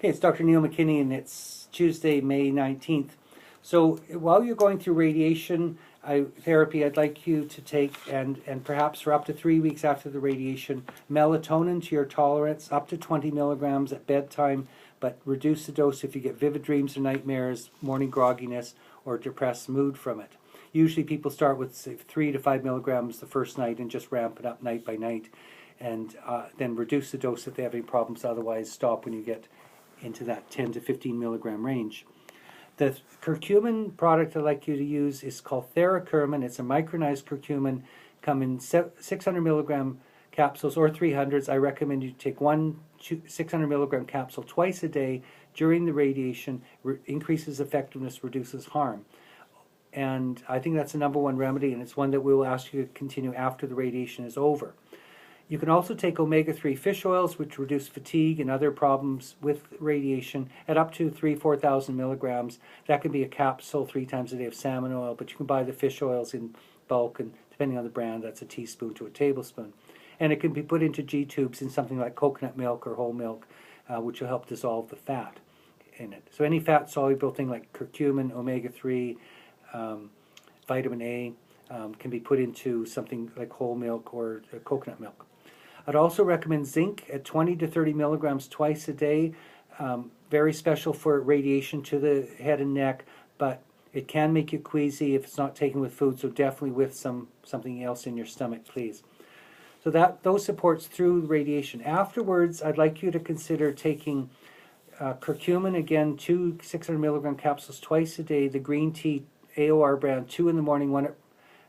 Okay, it's Dr. Neil McKinney, and it's Tuesday, May 19th. So while you're going through radiation therapy, I'd like you to take, and perhaps for up to 3 weeks after the radiation, melatonin to your tolerance, up to 20 milligrams at bedtime, but reduce the dose if you get vivid dreams or nightmares, morning grogginess, or depressed mood from it. Usually people start with, say, 3 to 5 milligrams the first night and just ramp it up night by night, and then reduce the dose if they have any problems. Otherwise, stop when you get into that 10 to 15 milligram range. The curcumin product I'd like you to use is called Theracurmin. It's a micronized curcumin. Come in 600 milligram capsules or 300s. I recommend you take one 600 milligram capsule twice a day during the radiation. Increases effectiveness, reduces harm. And I think that's the #1 remedy, and it's one that we will ask you to continue after the radiation is over. You can also take omega-3 fish oils, which reduce fatigue and other problems with radiation, at up to 4,000 milligrams. That can be a capsule 3 times a day of salmon oil, but you can buy the fish oils in bulk, and depending on the brand, that's a teaspoon to a tablespoon. And it can be put into G-tubes in something like coconut milk or whole milk, which will help dissolve the fat in it. So any fat-soluble thing like curcumin, omega-3, vitamin A, can be put into something like whole milk or coconut milk. I'd also recommend zinc at 20 to 30 milligrams twice a day. Very special for radiation to the head and neck, but it can make you queasy if it's not taken with food, so definitely with something else in your stomach, please. So those supports through radiation. Afterwards, I'd like you to consider taking curcumin, again, 2 600 milligram capsules twice a day, the green tea AOR brand, 2 in the morning, 1 at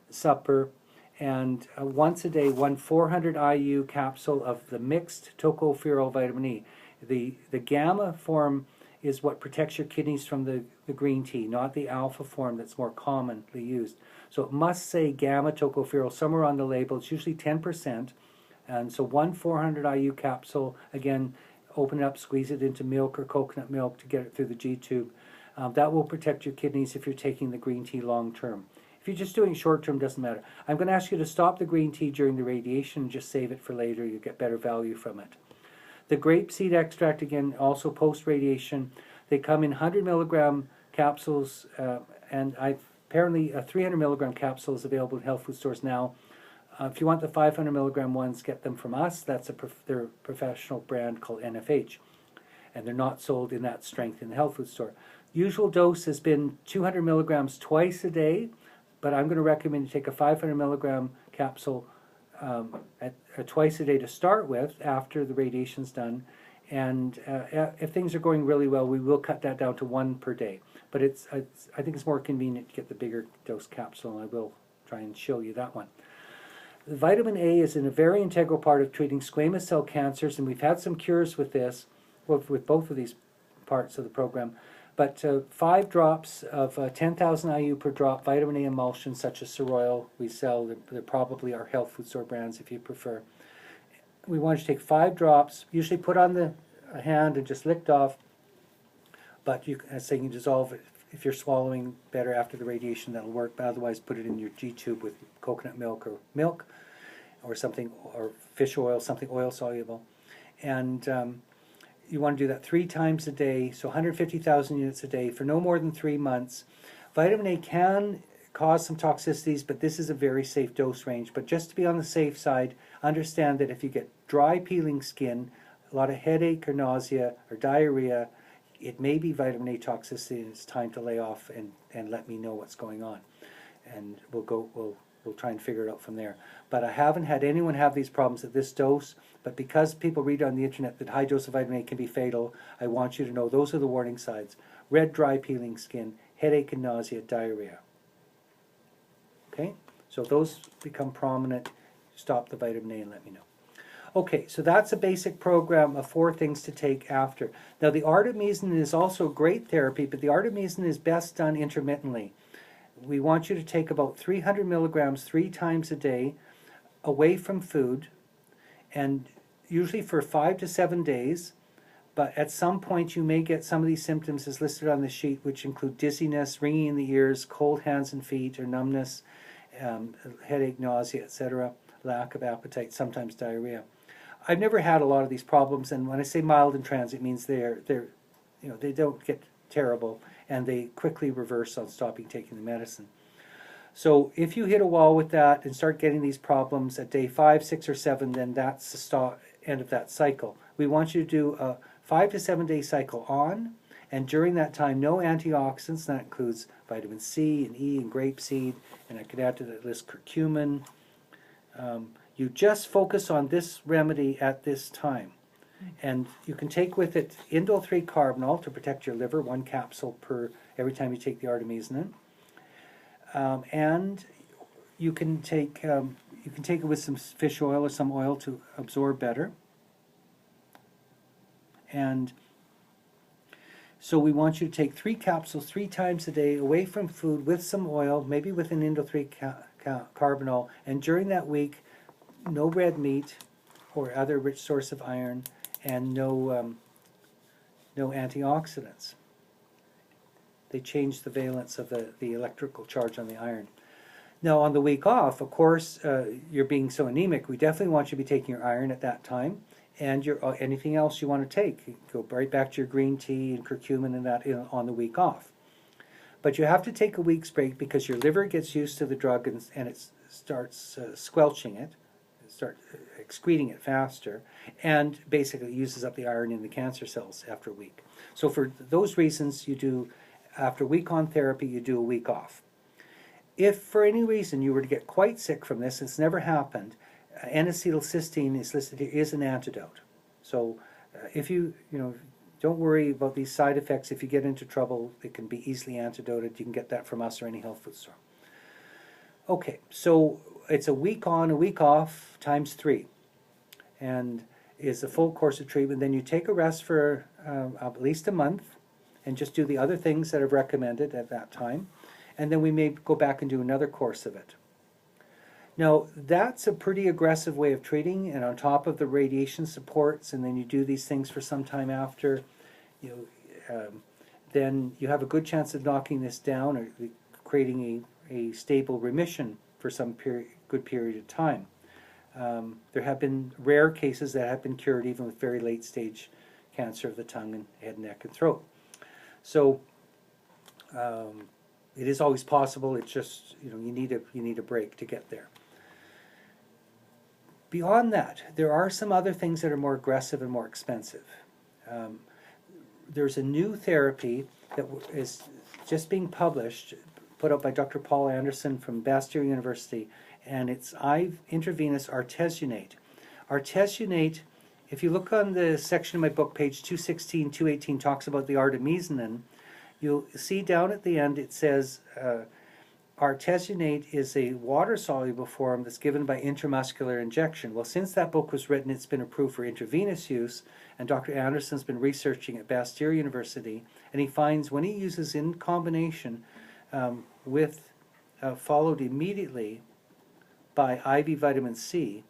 supper, and once a day, 1 400 IU capsule of the mixed tocopherol vitamin E. The gamma form is what protects your kidneys from the green tea, not the alpha form that's more commonly used. So it must say gamma tocopherol somewhere on the label. It's usually 10%. And so 1 400 IU capsule, again, open it up, squeeze it into milk or coconut milk to get it through the G-tube. That will protect your kidneys if you're taking the green tea long term. If you're just doing short term, doesn't matter. I'm going to ask you to stop the green tea during the radiation and just save it for later. You'll get better value from it. The grapeseed extract, again, also post-radiation. They come in 100 milligram capsules, and apparently a 300 milligram capsule is available in health food stores now. If you want the 500 milligram ones, get them from us. That's they're a professional brand called NFH, and they're not sold in that strength in the health food store. Usual dose has been 200 milligrams twice a day, but I'm going to recommend you take a 500 milligram capsule twice a day to start with after the radiation's done. And if things are going really well, we will cut that down to 1 per day. But I think it's more convenient to get the bigger dose capsule, and I will try and show you that one. The vitamin A is a very integral part of treating squamous cell cancers, and we've had some cures with this, with both of these parts of the program. But 5 drops of 10,000 IU per drop vitamin A emulsion, such as Soroil, we sell. They're probably our health food store brands if you prefer. We want you to take 5 drops, usually put on the hand and just licked off. But you can dissolve it. If you're swallowing better after the radiation, that'll work. But otherwise, put it in your G-tube with coconut milk or something, or fish oil, something oil soluble. And you want to do that 3 times a day, so 150,000 units a day for no more than 3 months. Vitamin A can cause some toxicities, but this is a very safe dose range. But just to be on the safe side, understand that if you get dry peeling skin, a lot of headache or nausea or diarrhea, it may be vitamin A toxicity, and it's time to lay off and let me know what's going on. And we'll try and figure it out from there. But I haven't had anyone have these problems at this dose, but because people read on the internet that high dose of vitamin A can be fatal, I want you to know those are the warning signs. Red, dry, peeling skin, headache and nausea, diarrhea. Okay? So if those become prominent, stop the vitamin A and let me know. Okay, so that's a basic program of 4 things to take after. Now the artemisinin is also great therapy, but the artemisinin is best done intermittently. We want you to take about 300 milligrams 3 times a day away from food, and usually for 5 to 7 days. But at some point you may get some of these symptoms as listed on the sheet, which include dizziness, ringing in the ears, cold hands and feet, or numbness, headache, nausea, etc., lack of appetite, sometimes diarrhea. I've never had a lot of these problems, and when I say mild and transient, it means they're they don't get terrible, and they quickly reverse on stopping taking the medicine. So if you hit a wall with that and start getting these problems at day 5, 6, or 7, then that's the end of that cycle. We want you to do a 5 to 7 day cycle on, and during that time, no antioxidants. That includes vitamin C and E and grapeseed, and I could add to that list curcumin. You just focus on this remedy at this time. And you can take with it indole 3-carbinol to protect your liver, 1 capsule per every time you take the artemisinin. And you can take it with some fish oil or some oil to absorb better. And so we want you to take 3 capsules 3 times a day away from food with some oil, maybe with an indole 3-carbinol. And during that week, no red meat or other rich source of iron, and no antioxidants. They change the valence of the electrical charge on the iron. Now, on the week off, of course, you're being so anemic, we definitely want you to be taking your iron at that time, and your anything else you want to take. You go right back to your green tea and curcumin and that on the week off. But you have to take a week's break because your liver gets used to the drug and it starts squelching it, start excreting it faster, and basically uses up the iron in the cancer cells after a week. So for those reasons, you do, after a week on therapy, you do a week off. If for any reason you were to get quite sick from this, it's never happened, N-acetylcysteine is listed here, is an antidote. So if you don't worry about these side effects. If you get into trouble, it can be easily antidoted. You can get that from us or any health food store. Okay, so it's a week on, a week off, times 3. And is a full course of treatment. Then you take a rest for at least a month and just do the other things that I've recommended at that time. And then we may go back and do another course of it. Now, that's a pretty aggressive way of treating, and on top of the radiation supports, and then you do these things for some time after, then you have a good chance of knocking this down or creating a stable remission for some good period of time. There have been rare cases that have been cured even with very late stage cancer of the tongue and head, neck, and throat. So it is always possible. It's just you need a break to get there. Beyond that, there are some other things that are more aggressive and more expensive. There's a new therapy that is just being published, put out by Dr. Paul Anderson from Bastyr University, and it's intravenous artesunate. Artesunate, if you look on the section of my book, page 216, 218, talks about the artemisinin, you'll see down at the end it says artesunate is a water-soluble form that's given by intramuscular injection. Well, since that book was written, it's been approved for intravenous use, and Dr. Anderson's been researching at Bastyr University, and he finds when he uses in combination with followed immediately by IV vitamin C,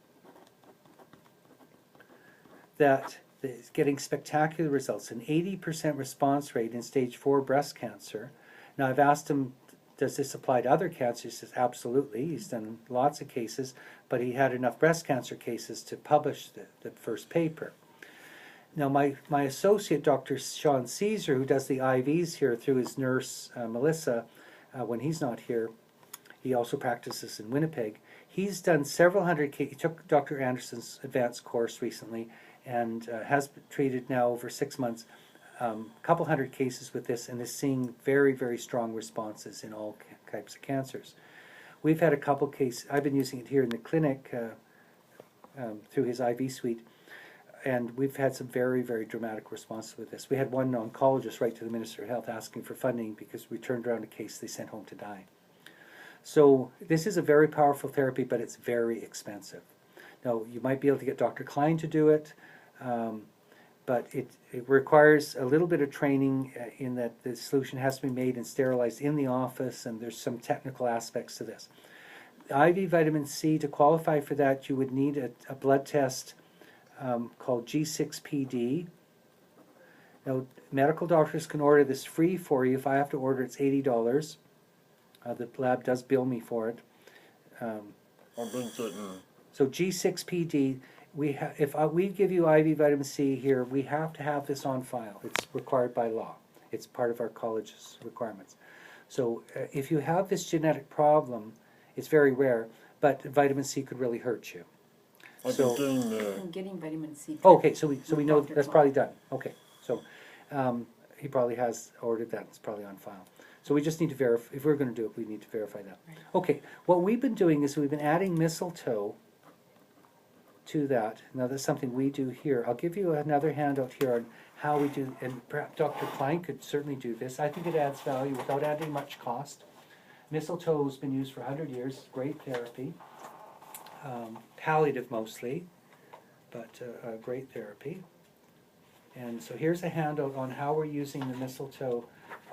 that is getting spectacular results, an 80% response rate in stage 4 breast cancer. Now, I've asked him, does this apply to other cancers? He says, absolutely. He's done lots of cases, but he had enough breast cancer cases to publish the first paper. Now, my associate, Dr. Sean Caesar, who does the IVs here through his nurse, Melissa, when he's not here, he also practices in Winnipeg. He's done several hundred cases. He took Dr. Anderson's advanced course recently and has treated now over 6 months a couple hundred cases with this, and is seeing very, very strong responses in all types of cancers. We've had a couple cases. I've been using it here in the clinic through his IV suite, and we've had some very, very dramatic responses with this. We had one oncologist write to the Minister of Health asking for funding because we turned around a case they sent home to die. So this is a very powerful therapy, but it's very expensive. Now, you might be able to get Dr. Klein to do it, but it requires a little bit of training in that the solution has to be made and sterilized in the office, and there's some technical aspects to this. IV vitamin C, to qualify for that, you would need a blood test called G6PD. Now, medical doctors can order this free for you. If I have to order, it's $80. The lab does bill me for it. So G6PD, if we give you IV vitamin C here, we have to have this on file. It's required by law. It's part of our college's requirements. So if you have this genetic problem, it's very rare, but vitamin C could really hurt you. I'm getting vitamin C. Okay, so we know Dr. that's Clark. probably done. Okay, so he probably has ordered that. It's probably on file. So we just need to verify. If we're going to do it, we need to verify that. Right. Okay, what we've been doing is we've been adding mistletoe to that. Now that's something we do here. I'll give you another handout here on how we do, and perhaps Dr. Klein could certainly do this. I think it adds value without adding much cost. Mistletoe has been used for 100 years. Great therapy. Palliative mostly, but great therapy. And so here's a handout on how we're using the mistletoe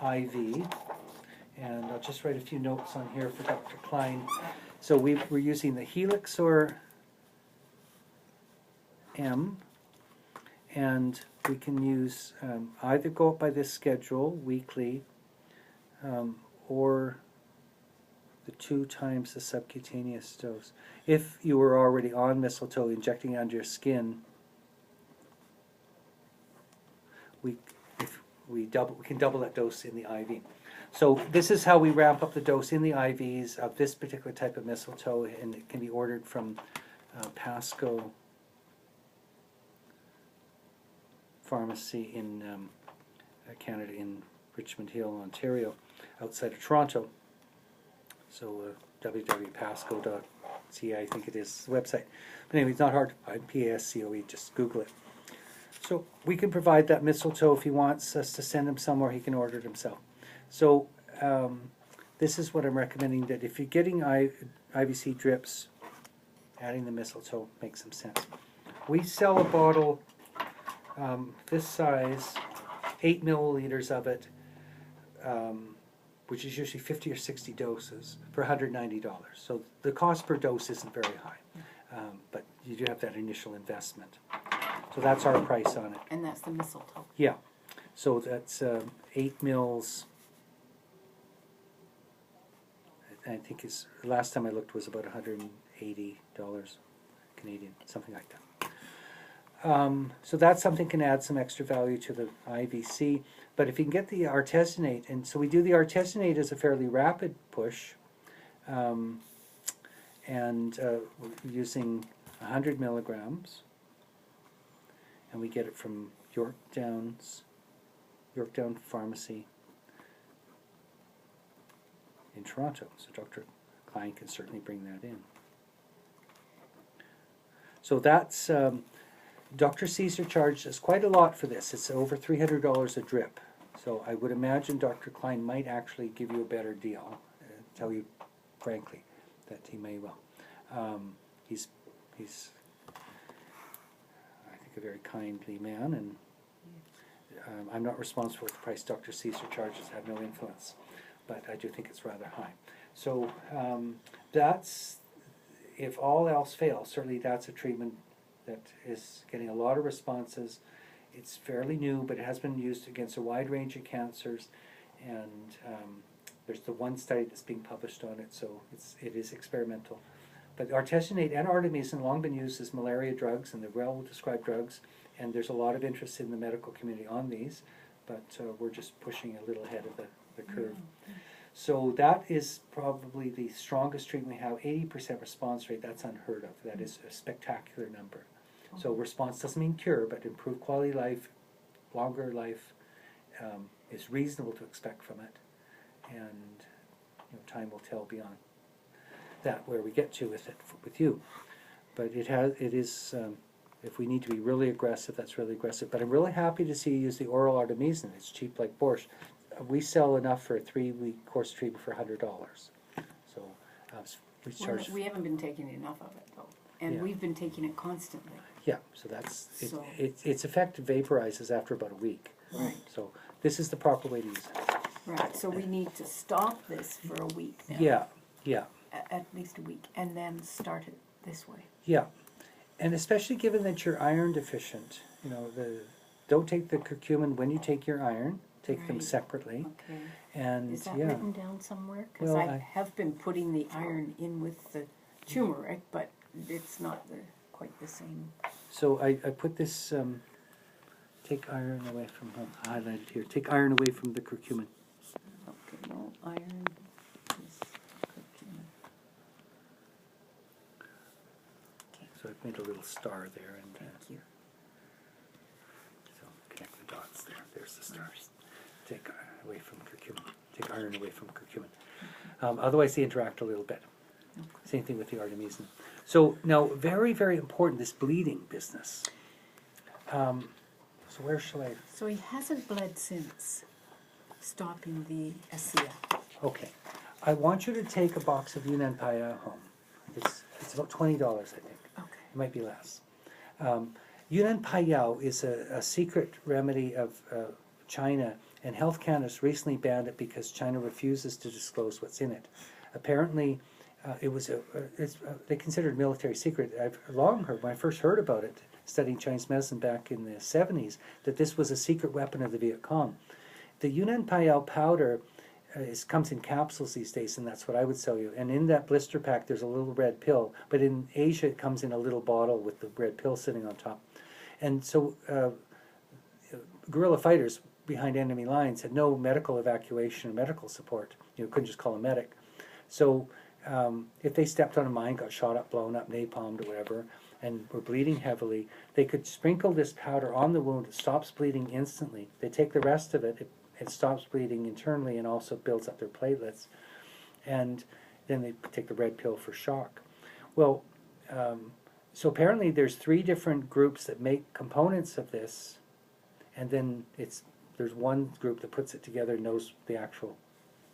IV. And I'll just write a few notes on here for Dr. Klein. So we're using the Helixor M, and we can use either go up by this schedule weekly or the 2 times the subcutaneous dose. If you were already on mistletoe, injecting it under your skin, we can double that dose in the IV. So this is how we ramp up the dose in the IVs of this particular type of mistletoe, and it can be ordered from Pasco Pharmacy in Canada, in Richmond Hill, Ontario, outside of Toronto. So www.pasco.ca, I think it is, the website. But anyway, it's not hard to find, PASCOE, just Google it. So we can provide that mistletoe. If he wants us to send him somewhere, he can order it himself. So this is what I'm recommending, that if you're getting IVC drips, adding the mistletoe makes some sense. We sell a bottle this size, 8 milliliters of it, which is usually 50 or 60 doses for $190. So the cost per dose isn't very high, but you do have that initial investment. So that's our price on it. And that's the mistletoe. Yeah, so that's 8 mils. I think is last time I looked was about $180 Canadian, something like that. So that's something can add some extra value to the IVC. But if you can get the artesunate, and so we do the artesunate as a fairly rapid push, and we're using 100 milligrams, and we get it from Yorktown Pharmacy in Toronto. So Dr. Klein can certainly bring that in. So that's, Dr. Caesar charged us quite a lot for this. It's over $300 a drip. So I would imagine Dr. Klein might actually give you a better deal. Tell you frankly that he may well. He's I think a very kindly man, and I'm not responsible for the price Dr. Caesar charges. I have no influence, but I do think it's rather high. So that's, if all else fails, certainly that's a treatment that is getting a lot of responses. It's fairly new, but it has been used against a wide range of cancers, and there's the one study that's being published on it, so it is experimental. But artesunate and artemisinin have long been used as malaria drugs, and they're well-described drugs, and there's a lot of interest in the medical community on these, but we're just pushing a little ahead of the curve. So that is probably the strongest treatment we have. 80% response rate, that's unheard of. That is a spectacular number. So response doesn't mean cure, but improved quality of life, longer life is reasonable to expect from it. And time will tell beyond that where we get to with it with you. But it is if we need to be really aggressive, that's really aggressive. But I'm really happy to see you use the oral artemisinin. It's cheap like borscht. We sell enough for a 3-week course treatment for $100. So we charge. We haven't been taking enough of it though, and we've been taking it constantly. Yeah, so that's its effect vaporizes after about a week. Right. So this is the proper way to use it. Right. So we need to stop this for a week then. Yeah, yeah, At least a week, and then start it this way. yeah, and especially given that you're iron deficient, don't take the curcumin when you take your iron. Take them separately. Okay. And is that written down somewhere? Because Well, I have been putting the iron in with the turmeric, but it's not quite the same. So I put this, take iron away from home, highlighted here. Take iron away from the curcumin. Okay, no iron is curcumin. Okay, So I've made a little star there, and thank you. so connect the dots there. There's the stars. Take iron away from curcumin. Take iron away from curcumin. Otherwise, they interact a little bit. Okay. Same thing with the artemisinin. So now, very, very important, this bleeding business. So where shall I? So he hasn't bled since stopping the ASEA. Okay. I want you to take a box of Yunnan Paya home. It's about $20, I think. Okay. It might be less. Yunnan Payao is a secret remedy of China, and Health Canada's recently banned it because China refuses to disclose what's in it. Apparently, they considered military secret. I've long heard, when I first heard about it, studying Chinese medicine back in the 70s, that this was a secret weapon of the Viet Cong. The Yunnan Payao powder comes in capsules these days, and that's what I would sell you. And in that blister pack, there's a little red pill. But in Asia, it comes in a little bottle with the red pill sitting on top. And so guerrilla fighters behind enemy lines had no medical evacuation or medical support. You couldn't just call a medic. So if they stepped on a mine, got shot up, blown up, napalmed, or whatever, and were bleeding heavily, they could sprinkle this powder on the wound. It stops bleeding instantly. They take the rest of it. It stops bleeding internally and also builds up their platelets. And then they take the red pill for shock. Well, so apparently there's 3 different groups that make components of this, and then there's one group that puts it together and knows the actual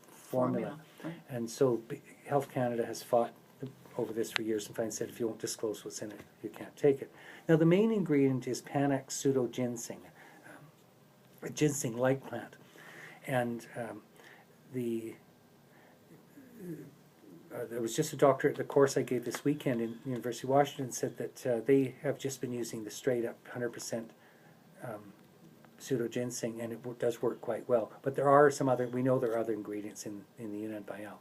formula. Right. And so Health Canada has fought over this for years and finally said if you won't disclose what's in it, you can't take it. Now the main ingredient is Panax pseudoginseng, a ginseng-like plant. And there was just a doctor at the course I gave this weekend in University of Washington said that they have just been using the straight-up 100% pseudoginseng, and it does work quite well. But there are we know there are other ingredients in the Yunnan Payao.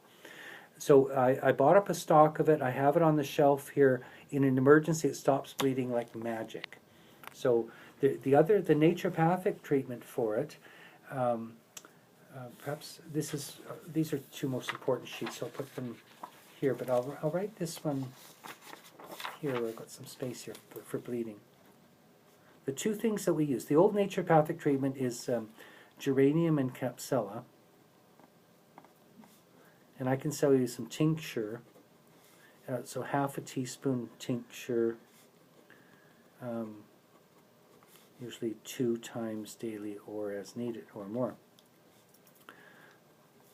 So I bought up a stock of it. I have it on the shelf here. In an emergency, it stops bleeding like magic. So the naturopathic treatment for it, perhaps these are 2 most important sheets, so I'll put them here, but I'll write this one here where I've got some space here for bleeding. The 2 things that we use, the old naturopathic treatment is geranium and capsella, and I can sell you some tincture, so half a teaspoon tincture, usually 2 times daily or as needed or more.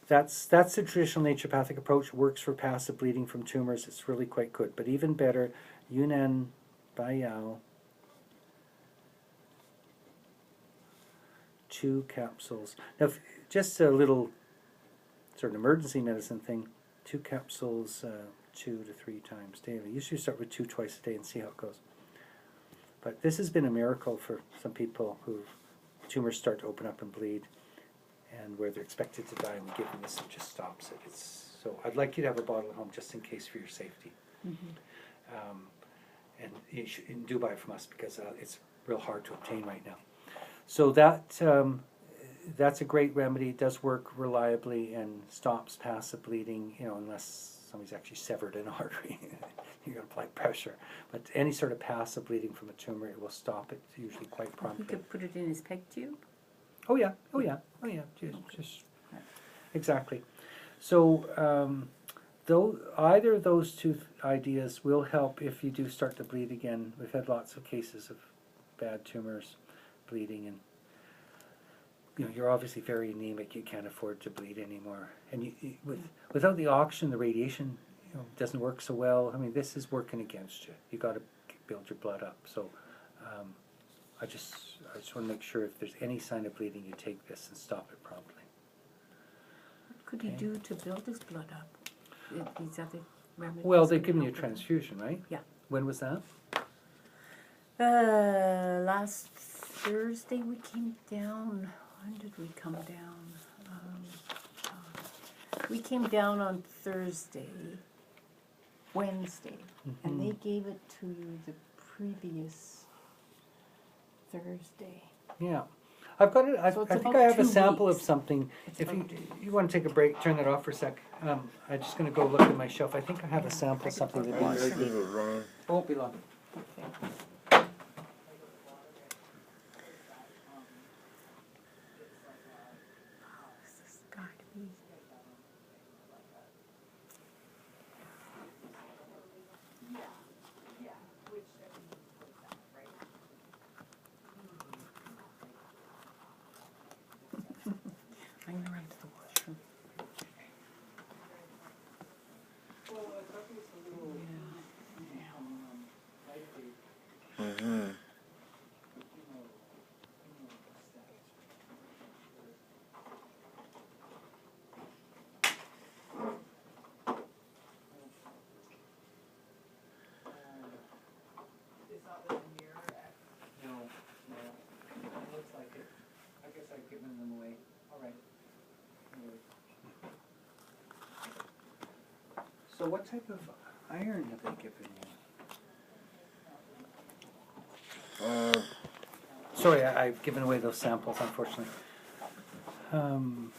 That's the traditional naturopathic approach. Works for passive bleeding from tumors. It's really quite good. But even better, Yunnan Payao, 2 capsules. Now, just a little sort of emergency medicine thing, 2 capsules 2 to 3 times daily. Usually start with 2 twice a day and see how it goes. But this has been a miracle for some people who tumors start to open up and bleed, and where they're expected to die, and we give them this, it just stops it. So I'd like you to have a bottle at home just in case for your safety. Mm-hmm. And you should do buy it from us because it's real hard to obtain right now. So that's a great remedy. It does work reliably and stops passive bleeding, unless somebody's actually severed an artery. You're going to apply pressure. But any sort of passive bleeding from a tumor, it will stop it usually quite promptly. You could put it in his peg tube? Oh yeah. Just exactly. So either of those 2 ideas will help if you do start to bleed again. We've had lots of cases of bad tumors bleeding, and you're obviously very anemic. You can't afford to bleed anymore, and without the oxygen, the radiation doesn't work so well. I mean, this is working against you. You got to build your blood up. So I just want to make sure if there's any sign of bleeding, you take this and stop it promptly. What could he do to build his blood up? These other remedies? Well, they've given you a transfusion, right? Yeah. When was that? Last Thursday we came down. When did we come down? We came down on Wednesday, and they gave it to you the previous Thursday. Yeah. I've got it. I So it's think about I have a 2 sample weeks. of something. It's If about you want to take a break, turn that off for a sec. I'm just going to go look at my shelf. I think I have a sample I of something could that talk we water. it won't be long. Okay. This has got to be. I'm gonna run to the washroom. No, no. It looks like it. I guess I've given them away. All right. So what type of iron have they given you? Sorry, I've given away those samples, unfortunately. I'll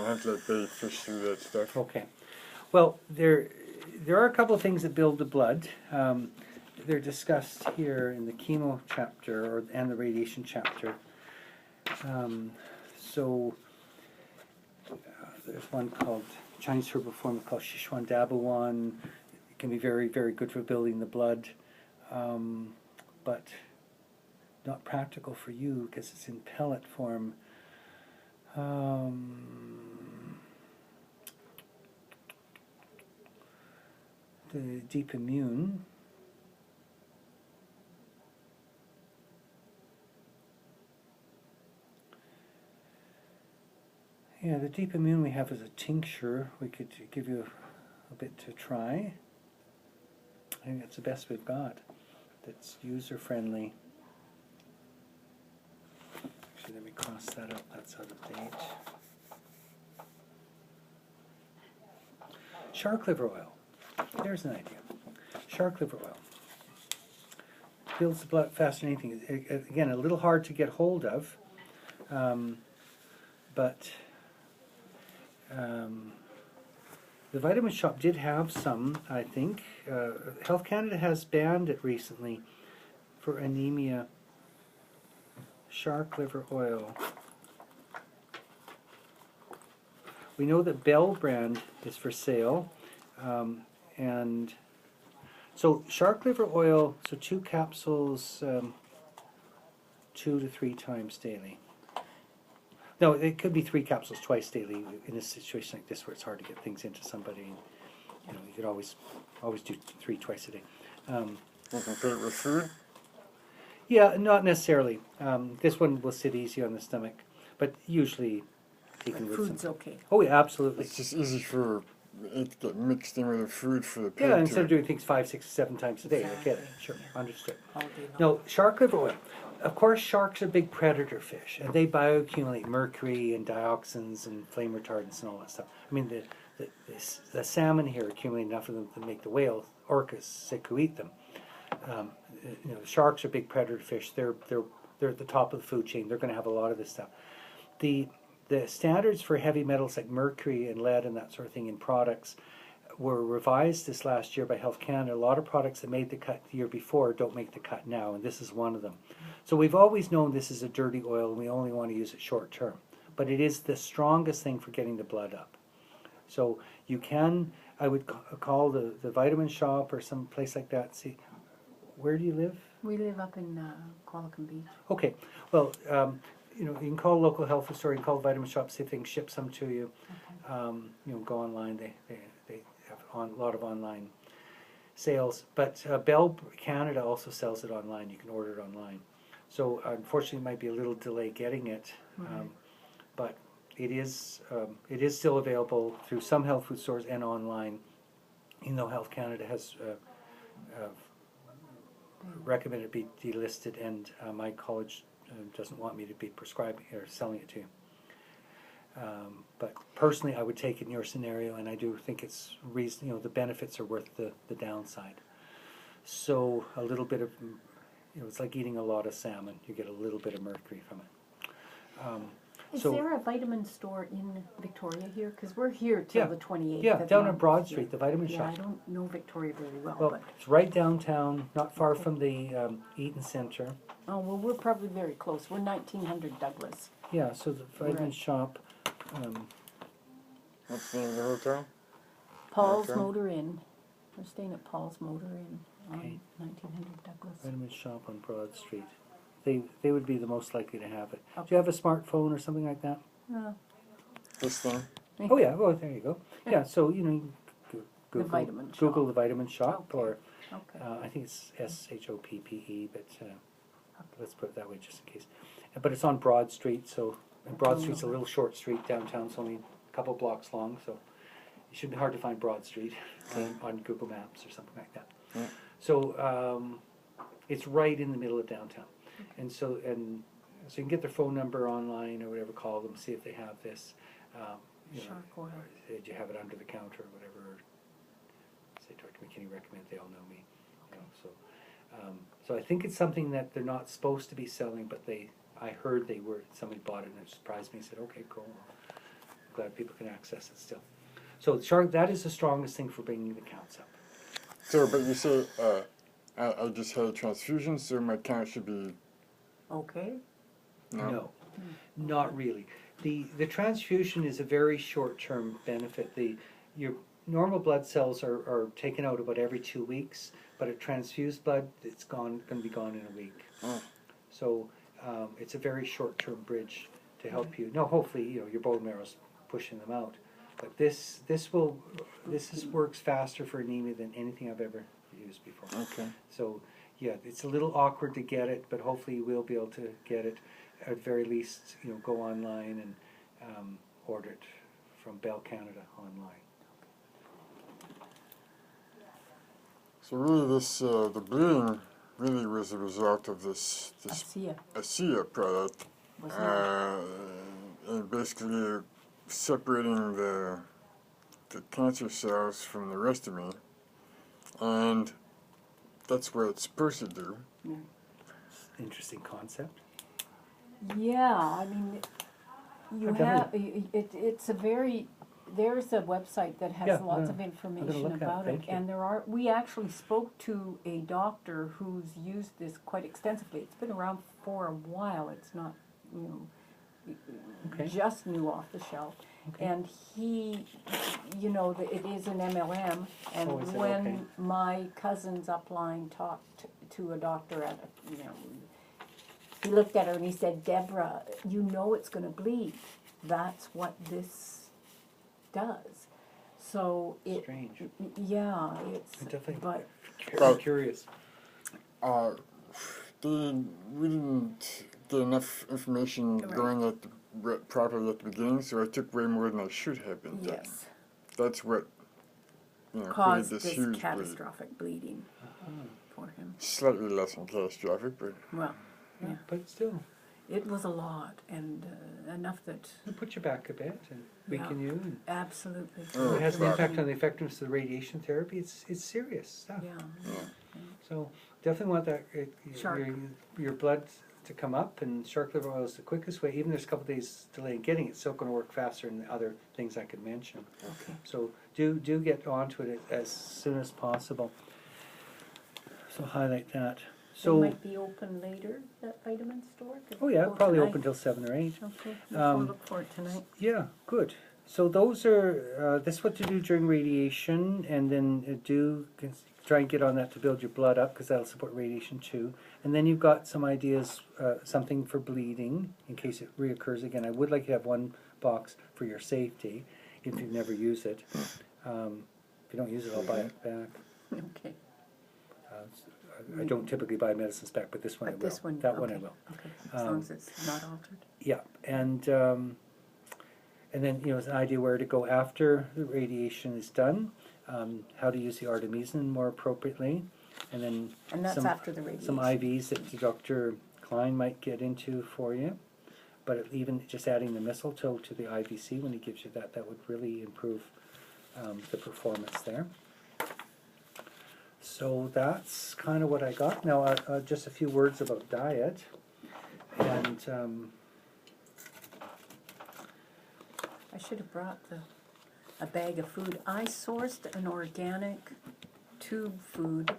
have to let Betty fish through that stuff. Okay. Well, there are a couple of things that build the blood. They're discussed here in the chemo chapter and the radiation chapter. There's one called Chinese herbal form called Sichuan Dabuan. It can be very, very good for building the blood, but not practical for you because it's in pellet form. The deep immune. Yeah, the deep immune we have as a tincture. We could give you a bit to try. I think that's the best we've got. That's user friendly. Actually, let me cross that up. That's out of date. Shark liver oil. There's an idea. Shark liver oil builds the blood faster than anything. Again, a little hard to get hold of, but the vitamin shop did have some, I think. Health Canada has banned it recently for anemia. Shark liver oil. We know that Bell brand is for sale. And so shark liver oil, so 2 capsules 2 to 3 times daily. No, it could be 3 capsules twice daily in a situation like this where it's hard to get things into somebody. You know, you could always do 3 twice a day. You can put it with food? Yeah, not necessarily. This one will sit easy on the stomach, but usually taken with Food's some. okay. Oh yeah, absolutely. It's just easy for it to get mixed in with the food for the pig Yeah, to instead of doing things 5, 6, 7 times a day. I get it. Exactly, Sure, yeah. understood. All day long. No, shark liver oil. Of course, sharks are big predator fish, and they bioaccumulate mercury and dioxins and flame retardants and all that stuff. I mean, the salmon here accumulate enough of them to make the whale orcas sick who eat them. You know, sharks are big predator fish. They're at the top of the food chain. They're going to have a lot of this stuff. The standards for heavy metals like mercury and lead and that sort of thing in products were revised this last year by Health Canada. A lot of products that made the cut the year before don't make the cut now, and this is one of them. So we've always known this is a dirty oil, and we only want to use it short term. But it is the strongest thing for getting the blood up. So you can, I would call the vitamin shop or some place like that. See, where do you live? We live up in Qualicum Beach. Okay, well, you know, you can call a local health food store, you can call the vitamin shop, see if they can ship some to you. Okay. You know, go online. They have a lot of online sales. But Bell Canada also sells it online. You can order it online. So unfortunately, it might be a little delay getting it, Right. but it is still available through some health food stores and online. You know, Health Canada has recommended it be delisted, and my college doesn't want me to be prescribing or selling it to you. But personally, I would take it in your scenario, and I do think it's reason. You know, the benefits are worth the downside. So a little bit of, it's like eating a lot of salmon. You get a little bit of mercury from it. Is So- there a vitamin store in Victoria here? Because we're here till Yeah. the 28th. Yeah, of down on month. Broad Street, the vitamin Yeah, I shop. don't know Victoria very well, Well, but, it's right downtown, not far from the Eaton Center. oh, well, we're probably very close. We're 1900 Douglas. Yeah, so the vitamin Right. shop, What's the name of the hotel? Paul's Okay. Motor Inn. We're staying at Paul's Motor Inn on Okay. 1900 Douglas. vitamin shop on Broad Street. They would be the most likely to have it. Do Okay. you have a smartphone or something like that? This thing? Oh yeah, well there you go. Yeah, so you know, Google, vitamin shop. Google the vitamin shop, Okay. or Okay. I think it's SHOPPE, but let's put it that way just in case. But it's on Broad Street, so and Broad Street's a little short street downtown. It's only a couple blocks long, so it shouldn't be hard to find Broad Street on Google Maps or something like that. Yeah. So it's right in the middle of downtown, and so you can get their phone number online or whatever. Call them, see if they have this. You know, Shark oil. did you have it under the counter or whatever? Say Dr. McKinney recommend, they all know me. You know, so I think it's something that they're not supposed to be selling, but I heard they were. Somebody bought it and it surprised me. I said, okay, cool. I'm glad people can access it still. So shark, that is the strongest thing for bringing the counts up. So, but you say, I just had a transfusion, so my count should be, Okay. No, not really. The transfusion is a very short-term benefit. Your normal blood cells are taken out about every 2 weeks, but a transfused blood, it's going to be gone in a week. Oh. So it's a very short-term bridge to help you. Now, hopefully, your bone marrow's pushing them out, but this works faster for anemia than anything I've ever used before. Okay. So yeah, it's a little awkward to get it, but hopefully you will be able to get it. At very least, go online and order it from Bell Canada online. So really this, the bleeding really was a result of this ASEA. ASEA product, Wasn't it? and basically separating the cancer cells from the rest of me, and that's what it's supposed to do. Yeah. Interesting concept. Yeah, I mean, you Okay. have, it's a very, there's a website that has Yeah, lots yeah. of I'm information gonna look at it, about it. thank you. And we actually spoke to a doctor who's used this quite extensively. It's been around for a while, it's not, Okay. just new off the shelf. Okay. And he, it is an MLM, and Oh, is it? when Okay. my cousin's upline talked to a doctor at, he looked at her and he said, Deborah, it's going to bleed. That's what this does. So Strange. yeah, it's, Definitely. but Very curious. We didn't get enough information Right. going properly at the beginning, so I took way more than I should have been. done. yes, That's what created caused this this huge bleed. catastrophic bleeding for him. Slightly less than catastrophic, but Well, yeah, But still, it was a lot, and enough that, it'll put you back a bit and weaken Yeah. you. And absolutely. Oh, it has an right. impact on the effectiveness of the radiation therapy. It's serious stuff. Yeah, So definitely want that Shark. your blood to come up, and shark liver oil is the quickest way. Even there's a couple days delay in getting it, it's still going to work faster than the other things I could mention. okay. So do get onto it as soon as possible. So highlight that. They So might be open later, that vitamin store? 'Cause oh yeah, we'll go probably tonight. open till 7 or 8. Okay, we'll Um, look for it tonight. Yeah, good. So those are that's what to do during radiation, and then try and get on that to build your blood up, because that'll support radiation too. And then you've got some ideas, something for bleeding in case it reoccurs again. I would like you to have one box for your safety if you never use it. If you don't use it, I'll buy it back. Okay, I don't typically buy medicines back, but this one I but will. this one, That one I okay, will. okay, as long Um, as it's not altered. Yeah, and then it's an idea where to go after the radiation is done, how to use the artemisinin more appropriately, and then And that's after the radiation. some IVs that Dr. Klein might get into for you. But even just adding the mistletoe to the IVC when he gives you that would really improve the performance there. So that's kind of what I got. Now, just a few words about diet. And I should have brought a bag of food. I sourced an organic tube food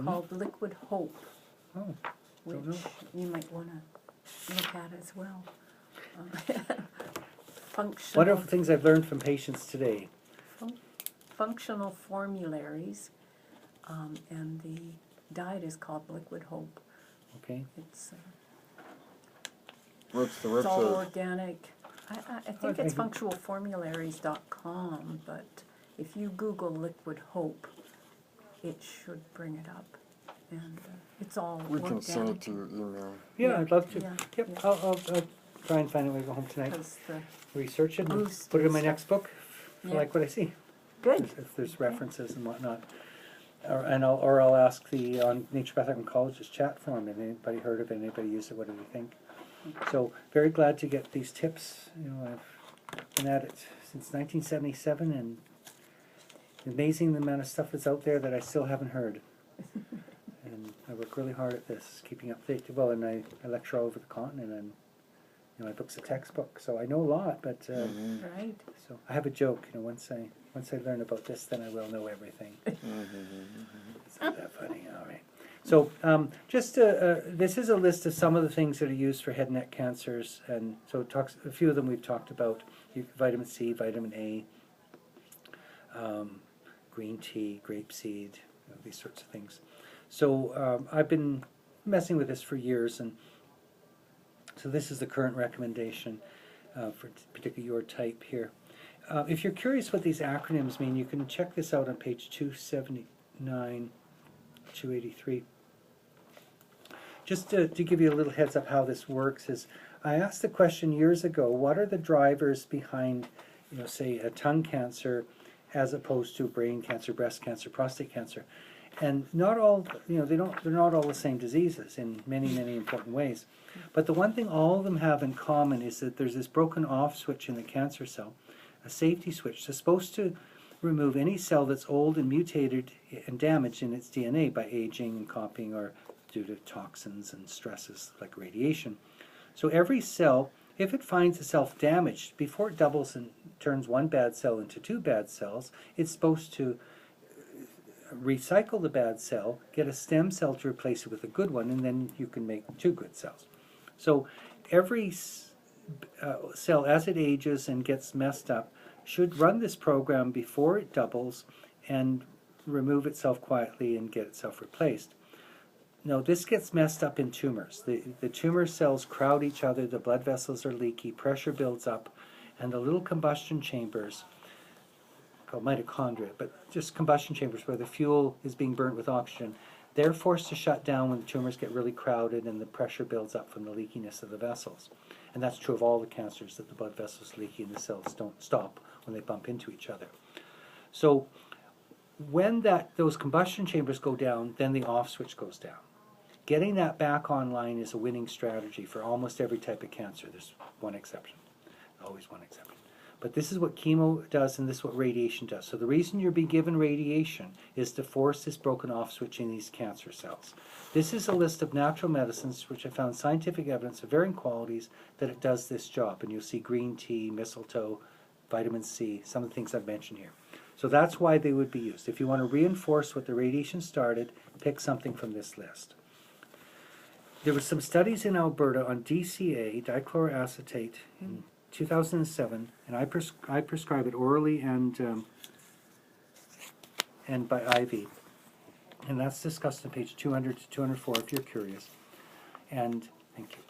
called Liquid Hope, oh, which know. you might want to look at as well. Functional, wonderful things I've learned from patients today. functional formularies, and the diet is called Liquid Hope. Okay. It's What's the it's all website? organic. I think it's functionalformularies.com, but if you Google Liquid Hope, it should bring it up. And it's all We can organic. send it to your email. Yeah, Yeah, I'd love to. yeah, Yep, yeah. I'll try and find it when I go home tonight. 'Cause the- Research it and Boost put it in and my stuff. next book if I Yeah. like what I see. Good. If there's references and whatnot. Or I'll ask the Naturopath Oncologist chat forum. If anybody heard of it, anybody used it, what do they think? So very glad to get these tips. You know, I've been at it since 1977, and amazing the amount of stuff that's out there that I still haven't heard. And I work really hard at this, keeping up to date. Well, and I lecture all over the continent, and my book's a textbook, so I know a lot. But Right. so I have a joke. Once I learn about this, then I will know everything. It's not that funny. All right. So this is a list of some of the things that are used for head and neck cancers, and so it talks. A few of them we've talked about: vitamin C, vitamin A, green tea, grapeseed, these sorts of things. So I've been messing with this for years, and so this is the current recommendation for particularly your type here. If you're curious what these acronyms mean, you can check this out on page 279, 283. Just to give you a little heads up how this works is, I asked the question years ago, what are the drivers behind, say a tongue cancer as opposed to brain cancer, breast cancer, prostate cancer? And not all, they're not all the same diseases in many, many important ways. But the one thing all of them have in common is that there's this broken off switch in the cancer cell, a safety switch that's supposed to remove any cell that's old and mutated and damaged in its DNA by aging and copying or due to toxins and stresses like radiation. So every cell, if it finds itself damaged, before it doubles and turns one bad cell into two bad cells, it's supposed to recycle the bad cell, get a stem cell to replace it with a good one, and then you can make two good cells. So every cell, as it ages and gets messed up, should run this program before it doubles and remove itself quietly and get itself replaced. Now, this gets messed up in tumors. The tumor cells crowd each other, the blood vessels are leaky, pressure builds up, and the little combustion chambers, called mitochondria, but just combustion chambers where the fuel is being burnt with oxygen, they're forced to shut down when the tumors get really crowded and the pressure builds up from the leakiness of the vessels. And that's true of all the cancers, that the blood vessels leaky and the cells don't stop when they bump into each other. So when those combustion chambers go down, then the off switch goes down. Getting that back online is a winning strategy for almost every type of cancer. There's one exception, always one exception. But this is what chemo does, and this is what radiation does. So the reason you're being given radiation is to force this broken off switch in these cancer cells. This is a list of natural medicines which have found scientific evidence of varying qualities that it does this job. And you'll see green tea, mistletoe, vitamin C, some of the things I've mentioned here. So that's why they would be used. If you want to reinforce what the radiation started, pick something from this list. There were some studies in Alberta on DCA, dichloroacetate, in 2007, and I prescribe it orally and by IV, and that's discussed on page 200 to 204 if you're curious. And thank you.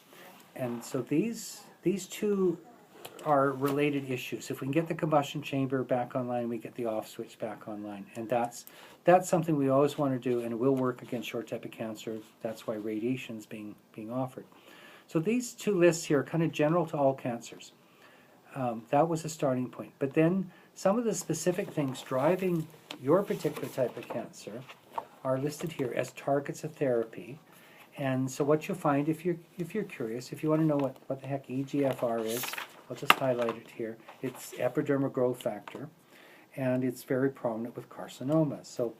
And so these two are related issues. If we can get the combustion chamber back online, we get the off switch back online, and that's something we always want to do, and it will work against short type of cancer. That's why radiation is being offered. So these two lists here are kind of general to all cancers. That was a starting point. But then some of the specific things driving your particular type of cancer are listed here as targets of therapy. And so what you'll find, if you're curious, if you want to know what the heck EGFR is, I'll just highlight it here. It's epidermal growth factor, and it's very prominent with carcinomas. So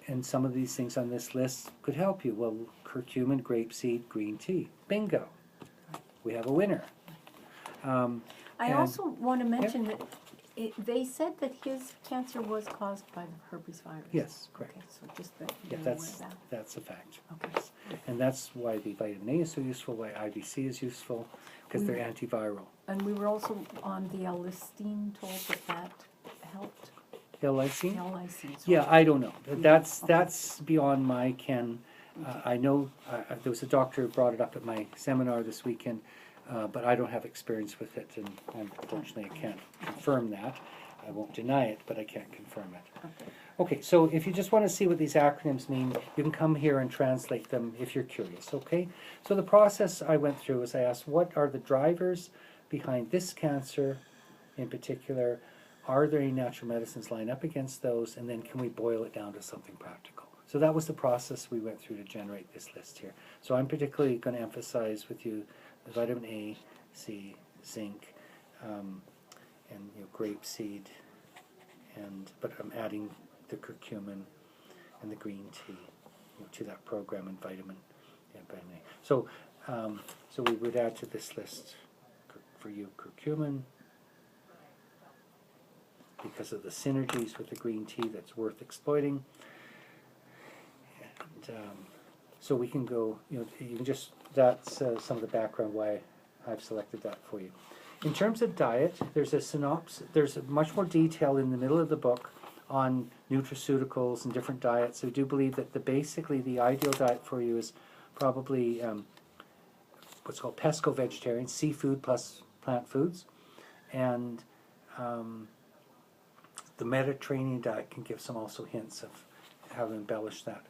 and some of these things on this list could help you. Well, curcumin, grapeseed, green tea. Bingo. We have a winner. I And- also want to mention that they said that his cancer was caused by the herpes virus. Yes, correct. Okay, so just that Yeah, you're aware of that. that's a fact. Okay. And that's why the vitamin A is so useful, why IVC is useful, because they're antiviral. And we were also on the L-lysine told that helped. L-lysine? L-lysine. Yeah, I don't know. That's Okay. that's beyond my ken. I know there was a doctor who brought it up at my seminar this weekend, but I don't have experience with it, and unfortunately I can't confirm that. I won't deny it, but I can't confirm it. Okay. Okay, so if you just want to see what these acronyms mean, you can come here and translate them if you're curious, okay? So the process I went through is I asked, what are the drivers behind this cancer in particular? Are there any natural medicines line up against those? And then can we boil it down to something practical? So that was the process we went through to generate this list here. So I'm particularly going to emphasize with you the vitamin A, C, zinc, and grapeseed, but I'm adding the curcumin and the green tea to that program, and vitamin A. So we would add to this list for you curcumin, because of the synergies with the green tea that's worth exploiting. And so we can go, you can just, that's some of the background why I've selected that for you. In terms of diet, there's a synopsis, there's much more detail in the middle of the book on nutraceuticals and different diets. So we do believe that basically the ideal diet for you is probably what's called pesco-vegetarian, seafood plus plant foods. And the Mediterranean diet can give some also hints of how to embellish that.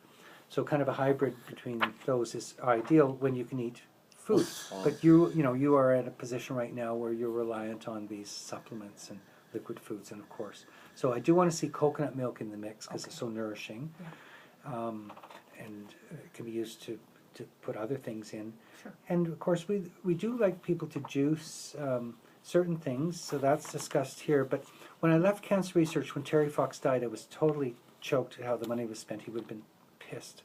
So kind of a hybrid between those is ideal when you can eat food. But you are at a position right now where you're reliant on these supplements and liquid foods, and of course. So I do want to see coconut milk in the mix because it's so nourishing. Yeah. And it can be used to put other things in. Sure. And of course we do like people to juice certain things, so that's discussed here. But when I left cancer research, when Terry Fox died, I was totally choked at how the money was spent. He would have been pissed.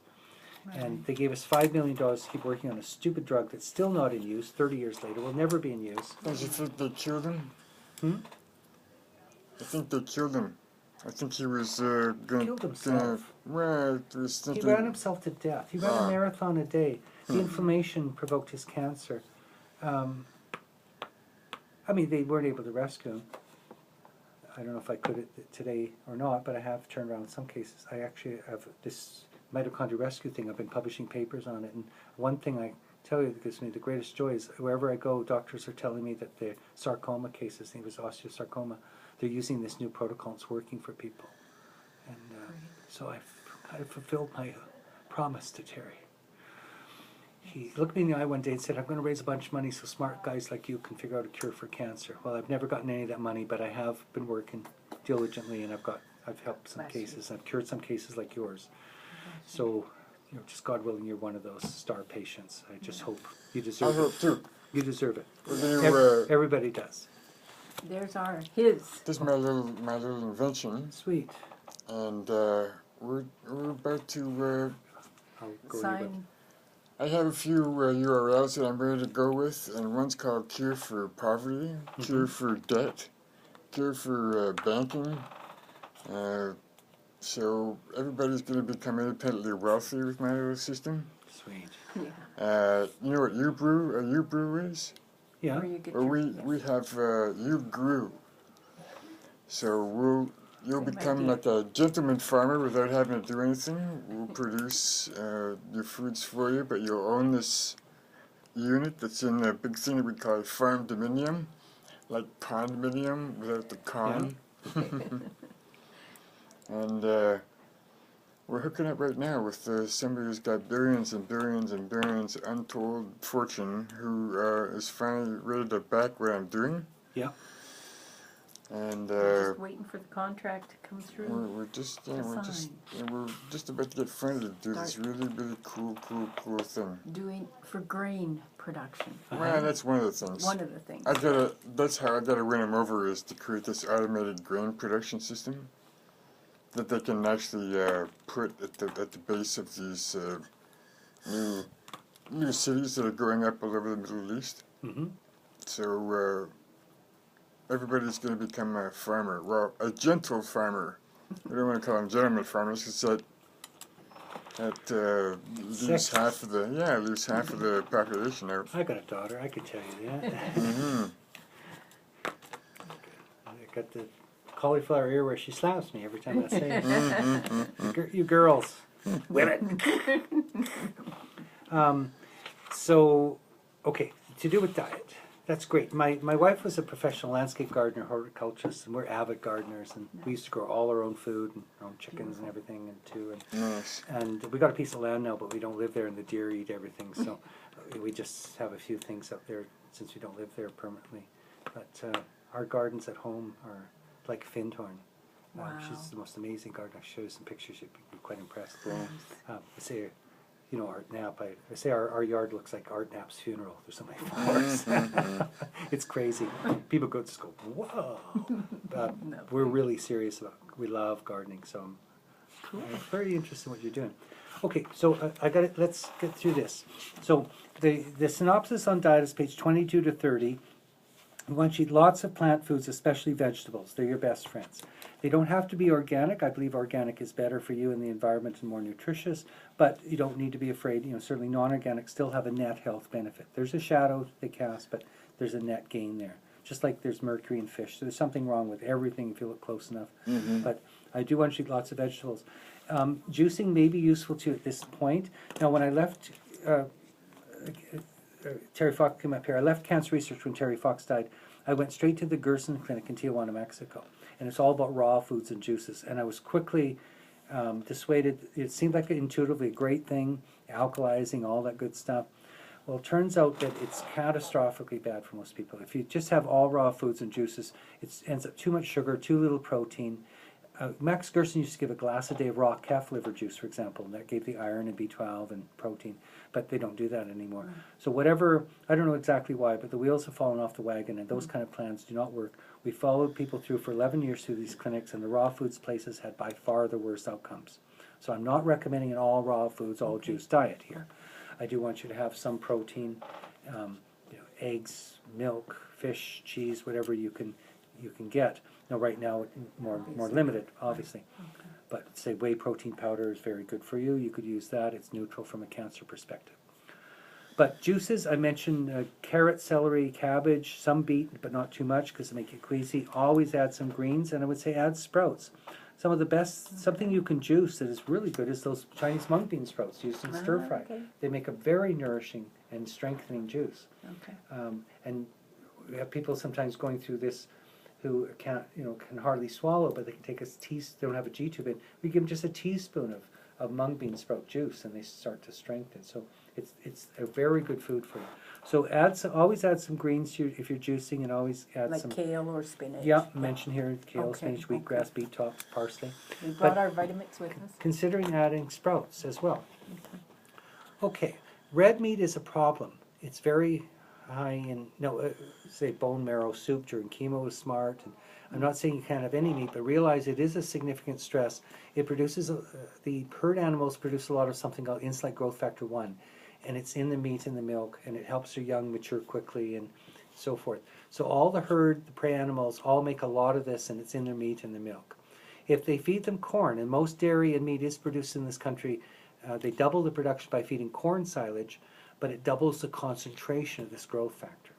And they gave us $5 million to keep working on a stupid drug that's still not in use 30 years later, will never be in use. Don't you think they killed him? I think they killed him. I think he was Killed himself. was He thinking, ran himself to death. He ran a marathon a day. The inflammation provoked his cancer. I mean, they weren't able to rescue him. I don't know if I could today or not, but I have turned around some cases. I actually have this mitochondrial rescue thing. I've been publishing papers on it, and one thing I tell you that gives me the greatest joy is wherever I go, doctors are telling me that the sarcoma cases, I think it was osteosarcoma, they're using this new protocol. It's working for people. And so I've fulfilled my promise to Terry. He looked me in the eye one day and said, I'm going to raise a bunch of money so smart guys like you can figure out a cure for cancer. Well, I've never gotten any of that money, but I have been working diligently, and I've helped some cases. I've cured some cases like yours. So, just God willing, you're one of those star patients. I just hope you I deserve hope it. too. You deserve it. We're gonna, Everybody does. There's his. this is my little invention, Sweet. and we're about to. I'll go Sign. I have a few URLs that I'm ready to go with, and one's called Cure for Poverty, Cure for Debt, Cure for Banking. So everybody's going to become independently wealthy with my little system. Sweet. Yeah. You know what U-Brew is? Yeah. Where you get Well, your, we have U-Grew. So you'll Same become idea. like a gentleman farmer without having to do anything. We'll produce your foods for you, but you'll own this unit that's in a big thing that we call farm dominium, like condominium without the con. And we're hooking up right now with somebody who's got billions and billions and billions untold fortune, who is finally ready to back what I'm doing. Yeah. And we're just waiting for the contract to come through. we're just about to get funded to do this really cool thing. Doing for grain production. Well, that's one of the things. One of the things. That's how I gotta win them over, is to create this automated grain production system. that they can actually put at the base of these new cities that are growing up all over the Middle East. Mm-hmm. So everybody's going to become a farmer. Well, a gentle farmer. We don't want to call them gentleman farmers because that leaves Sex. half of the population out. I got a daughter. I could tell you that. Mm-hmm. I got the cauliflower ear where she slaps me every time I say it. Mm-hmm. You girls, women. So, okay, to do with diet, that's great. My wife was a professional landscape gardener, horticulturist, and we're avid gardeners, and we used to grow all our own food and our own chickens and everything, and too. Nice. And we got a piece of land now, but we don't live there, and the deer eat everything. So we just have a few things up there since we don't live there permanently. But our gardens at home are like Findhorn. Wow. She's the most amazing gardener. I'll show you some pictures. You'd be quite impressed. I say, you know, Art Knapp. I say our yard looks like Art Knapp's funeral. There's so many flowers. It's crazy. People just go, whoa. We're really serious about it. We love gardening, so I'm very interested in what you're doing. Okay, so I got it. Let's get through this. So the synopsis on diet is page 22 to 30. We want you to eat lots of plant foods, especially vegetables. They're your best friends. They don't have to be organic. I believe organic is better for you and the environment and more nutritious, but you don't need to be afraid. You know, certainly non-organic still have a net health benefit. There's a shadow they cast, but there's a net gain there. Just like there's mercury in fish. So there's something wrong with everything if you look close enough. Mm-hmm. But I do want you to eat lots of vegetables. Juicing may be useful to you at this point. Now, when I left... Terry Fox came up here. I left cancer research when Terry Fox died. I went straight to the Gerson Clinic in Tijuana, Mexico. And it's all about raw foods and juices. And I was quickly dissuaded. It seemed like intuitively a great thing, alkalizing, all that good stuff. Well, it turns out that it's catastrophically bad for most people. If you just have all raw foods and juices, it ends up too much sugar, too little protein. Max Gerson used to give a glass a day of raw calf liver juice, for example, and that gave the iron and B12 and protein, but they don't do that anymore. So whatever, I don't know exactly why, but the wheels have fallen off the wagon, and those kind of plans do not work. We followed people through for 11 years through these clinics, and the raw foods places had by far the worst outcomes. So I'm not recommending an all raw foods, all juice diet here. I do want you to have some protein, you know, eggs, milk, fish, cheese, whatever you can get. Now, right now, more limited, obviously. But say whey protein powder is very good for you. You could use that. It's neutral from a cancer perspective. But juices, I mentioned carrot, celery, cabbage, some beet, but not too much because they make you queasy. Always add some greens, and I would say add sprouts. Some of the best, something you can juice that is really good is those Chinese mung bean sprouts used in stir fry. Okay. They make a very nourishing and strengthening juice. Okay. And we have people sometimes going through this who can hardly swallow, but they can take they don't have a G-tube in. We give them just a teaspoon of mung bean sprout juice, and they start to strengthen. So it's a very good food for you. So always add some greens if you're juicing, and always add Like some kale or spinach. Yeah, mention here kale, Okay, spinach, wheatgrass, beet tops, parsley. We brought But- our Vitamix with us. Considering adding sprouts as well. Okay, red meat is a problem. It's very high in, say bone marrow soup during chemo is smart. And I'm not saying you can't have any meat, but realize it is a significant stress. It produces, the herd animals produce a lot of something called insulin growth factor 1. And it's in the meat and the milk, and it helps their young mature quickly and so forth. So all the prey animals all make a lot of this, and it's in their meat and the milk. If they feed them corn, and most dairy and meat is produced in this country, they double the production by feeding corn silage, but it doubles the concentration of this growth factor.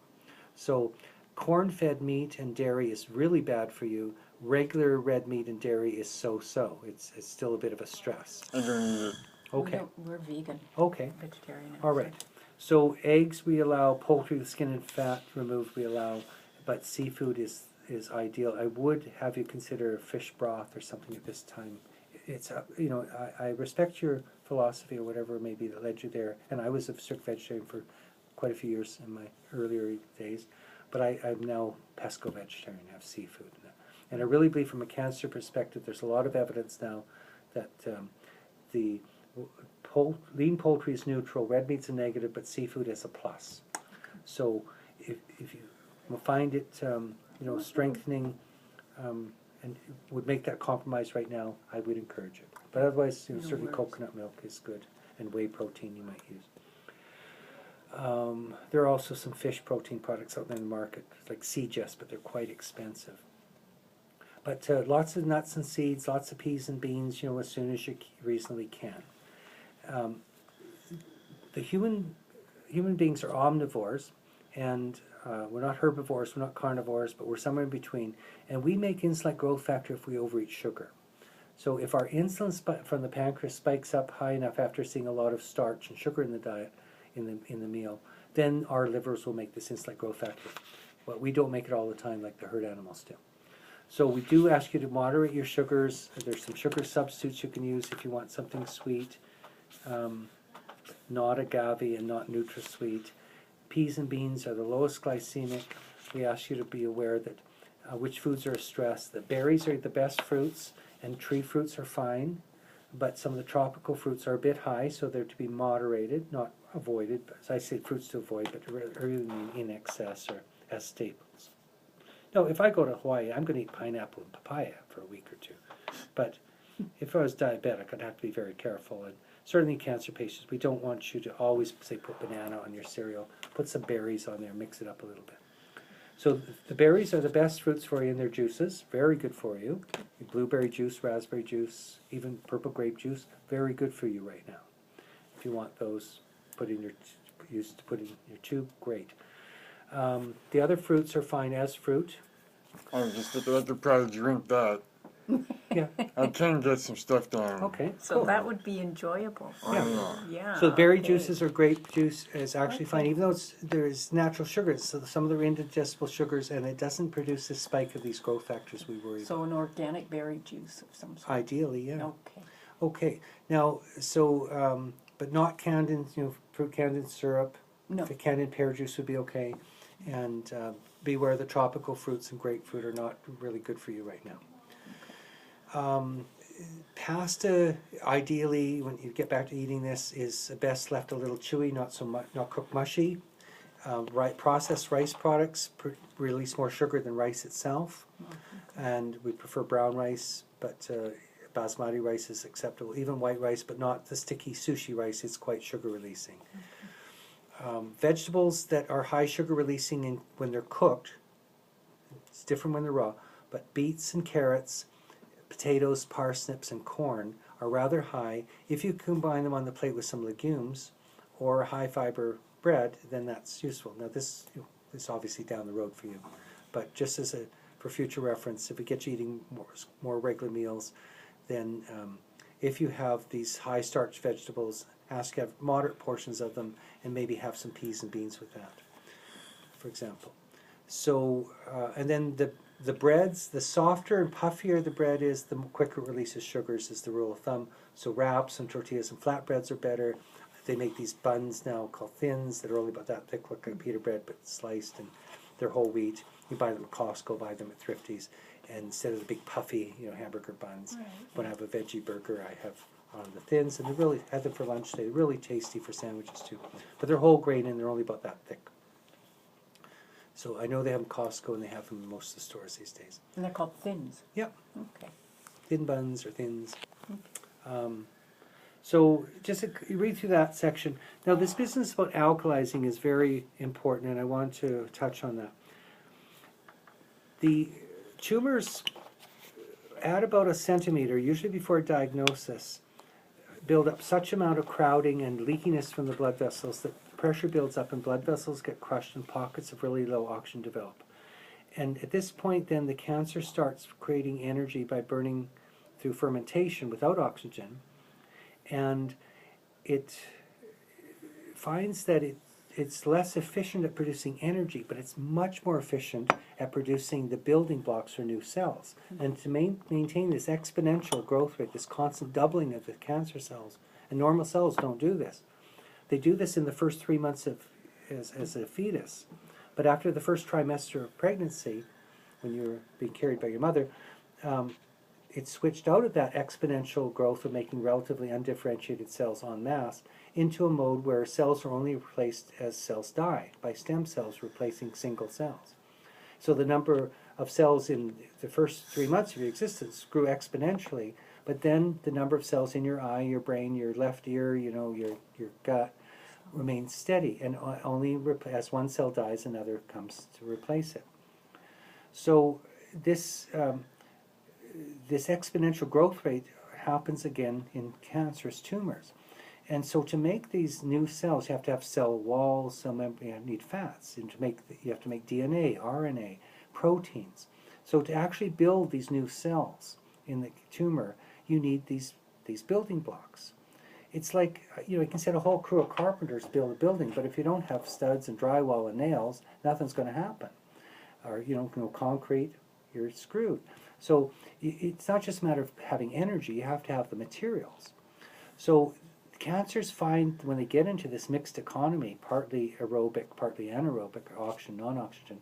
So corn-fed meat and dairy is really bad for you. Regular red meat and dairy is so-so. It's still a bit of a stress. I don't eat it. Okay. We're vegan, Okay. vegetarian. All right. So eggs we allow, poultry with skin and fat removed we allow, but seafood is ideal. I would have you consider fish broth or something at this time. It's I respect your philosophy or whatever it may be that led you there, and I was a strict vegetarian for quite a few years in my earlier days, but I'm now pesco vegetarian. I have seafood, and I really believe from a cancer perspective, there's a lot of evidence now that the lean poultry is neutral, red meat's a negative, but seafood is a plus. So if you find it strengthening and would make that compromise right now, I would encourage it. But otherwise, No certainly worries. coconut milk is good, and whey protein you might use. There are also some fish protein products out there in the market, like Sea-Just, but they're quite expensive. But lots of nuts and seeds, lots of peas and beans, as soon as you reasonably can. The human beings are omnivores, and we're not herbivores, we're not carnivores, but we're somewhere in between. And we make insulin growth factor if we overeat sugar. So if our insulin from the pancreas spikes up high enough after seeing a lot of starch and sugar in the diet, in the meal, then our livers will make this insulin growth factor. But we don't make it all the time like the herd animals do. So we do ask you to moderate your sugars. There's some sugar substitutes you can use if you want something sweet, not agave and not NutraSweet. Peas and beans are the lowest glycemic. We ask you to be aware that which foods are a stress. The berries are the best fruits, and tree fruits are fine, but some of the tropical fruits are a bit high, so they're to be moderated, not avoided. But as I say, fruits to avoid, but really mean in excess or as staples. No, if I go to Hawaii, I'm going to eat pineapple and papaya for a week or two. But if I was diabetic, I'd have to be very careful. And certainly cancer patients, we don't want you to always say put banana on your cereal. Put some berries on there, mix it up a little bit. So the berries are the best fruits for you in their juices, very good for you. Blueberry juice, raspberry juice, even purple grape juice, very good for you right now. If you want those, put in your tube, great. The other fruits are fine as fruit. I just think I could probably drink that. Yeah. I can get some stuff down. Okay. So cool. that would be enjoyable. Yeah. Yeah. So berry okay. juices or grape juice is actually fine, Okay. even though there's natural sugars. So some of them are indigestible sugars, and it doesn't produce this spike of these growth factors we worry about. So an organic berry juice of some sort. Ideally, yeah. Okay. Okay. Now, so but not canned in, fruit canned in syrup. No. Canned in pear juice would be okay, and beware the tropical fruits and grapefruit are not really good for you right now. Pasta, ideally, when you get back to eating this, is best left a little chewy, not so much, not cooked mushy. Processed rice products release more sugar than rice itself, and we prefer brown rice, but basmati rice is acceptable. Even white rice, but not the sticky sushi rice. It's quite sugar releasing. Vegetables that are high sugar releasing when they're cooked, it's different when they're raw, but beets and carrots, potatoes, parsnips, and corn are rather high. If you combine them on the plate with some legumes or high fiber bread, then that's useful. Now this is obviously down the road for you, but just as for future reference, if it gets you eating more regular meals, then if you have these high starch vegetables, ask to have moderate portions of them, and maybe have some peas and beans with that, for example. So and then the breads, the softer and puffier the bread is, the quicker it releases sugars, is the rule of thumb. So wraps and tortillas and flatbreads are better. They make these buns now called thins that are only about that thick, like a pita bread, but sliced, and they're whole wheat. You buy them at Costco, buy them at Thrifty's, and instead of the big puffy, hamburger buns, Right. when I have a veggie burger, I have the thins, and they really had them for lunch today. They're really tasty for sandwiches too, but they're whole grain and they're only about that thick. So I know they have them at Costco, and they have them in most of the stores these days. And they're called thins. Yep. Okay. Thin buns or thins. So just you read through that section. Now this business about alkalizing is very important, and I want to touch on that. The tumors at about a centimeter, usually before diagnosis, build up such amount of crowding and leakiness from the blood vessels that pressure builds up and blood vessels get crushed and pockets of really low oxygen develop. And at this point then the cancer starts creating energy by burning through fermentation without oxygen, and it finds that it's less efficient at producing energy, but it's much more efficient at producing the building blocks for new cells. And to maintain this exponential growth rate, this constant doubling of the cancer cells, and normal cells don't do this. They do this in the first 3 months as a fetus, but after the first trimester of pregnancy, when you're being carried by your mother, it switched out of that exponential growth of making relatively undifferentiated cells en masse into a mode where cells are only replaced as cells die, by stem cells replacing single cells. So the number of cells in the first 3 months of your existence grew exponentially, but then the number of cells in your eye, your brain, your left ear, your gut remains steady, and only as one cell dies, another comes to replace it. So this this exponential growth rate happens again in cancerous tumors. And so to make these new cells, you have to have cell walls, cell membrane, you need fats, and you have to make DNA, RNA, proteins. So to actually build these new cells in the tumor, you need these building blocks. It's like, you can set a whole crew of carpenters to build a building, but if you don't have studs and drywall and nails, nothing's going to happen. Or, concrete, you're screwed. So it's not just a matter of having energy, you have to have the materials. So cancers find, when they get into this mixed economy, partly aerobic, partly anaerobic, oxygen, non-oxygen,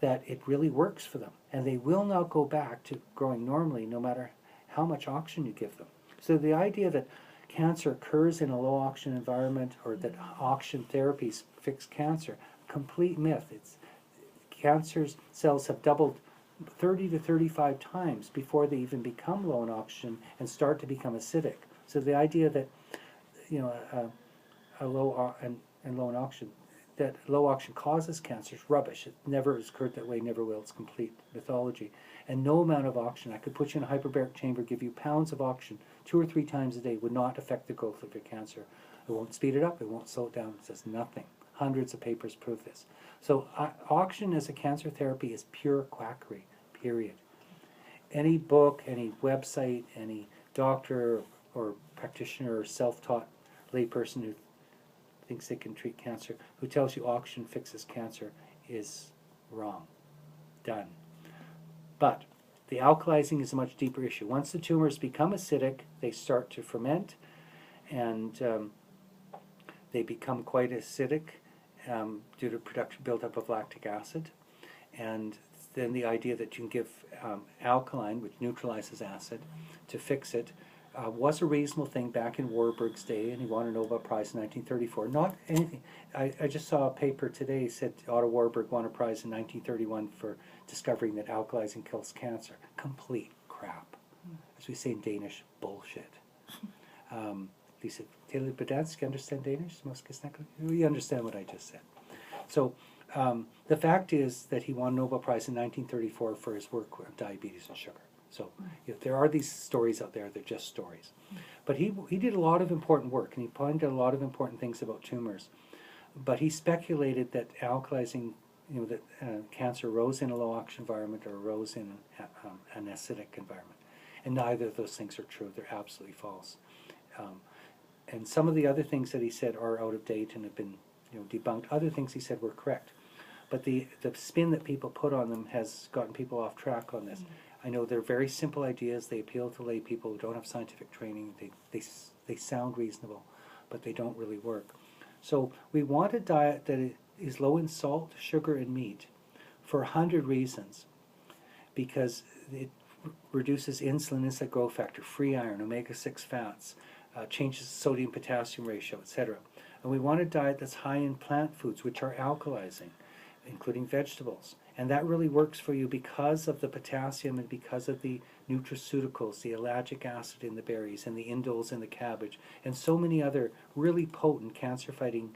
that it really works for them. And they will not go back to growing normally no matter how much oxygen you give them. So the idea that cancer occurs in a low oxygen environment, or that oxygen therapies fix cancer, complete myth. Cancer's cells have doubled 30 to 35 times before they even become low in oxygen and start to become acidic. So the idea that a low and low in oxygen, that low oxygen causes cancer is rubbish. It never has occurred that way, never will. It's complete mythology. And no amount of oxygen, I could put you in a hyperbaric chamber, give you pounds of oxygen 2 or 3 times a day, would not affect the growth of your cancer. It won't speed it up, it won't slow it down, it does nothing. Hundreds of papers prove this. So oxygen as a cancer therapy is pure quackery, period. Any book, any website, any doctor or practitioner or self-taught layperson who thinks they can treat cancer, who tells you oxygen fixes cancer, is wrong. Done. But the alkalizing is a much deeper issue. Once the tumors become acidic, they start to ferment, and they become quite acidic due to production buildup of lactic acid. And then the idea that you can give alkaline, which neutralizes acid, to fix it, was a reasonable thing back in Warburg's day, and he won a Nobel Prize in 1934. Not anything. I just saw a paper today said Otto Warburg won a prize in 1931 for discovering that alkalizing kills cancer. Complete crap. As we say in Danish, bullshit. Lisa, till på dansk, understand Danish? You understand what I just said. So the fact is that he won a Nobel Prize in 1934 for his work on diabetes and sugar. So there are these stories out there, they're just stories. But he did a lot of important work, and he pointed out a lot of important things about tumors. But he speculated that alkalizing, that cancer rose in a low oxygen environment or rose in an acidic environment. And neither of those things are true. They're absolutely false. And some of the other things that he said are out of date and have been debunked. Other things he said were correct. But the spin that people put on them has gotten people off track on this. I know they're very simple ideas. They appeal to lay people who don't have scientific training. They sound reasonable, but they don't really work. So we want a diet that is low in salt, sugar, and meat for 100 reasons, because it reduces insulin, insulin growth factor, free iron, omega-6 fats, changes the sodium-potassium ratio, etc. And we want a diet that's high in plant foods, which are alkalizing, including vegetables. And that really works for you because of the potassium and because of the nutraceuticals, the ellagic acid in the berries and the indoles in the cabbage, and so many other really potent cancer-fighting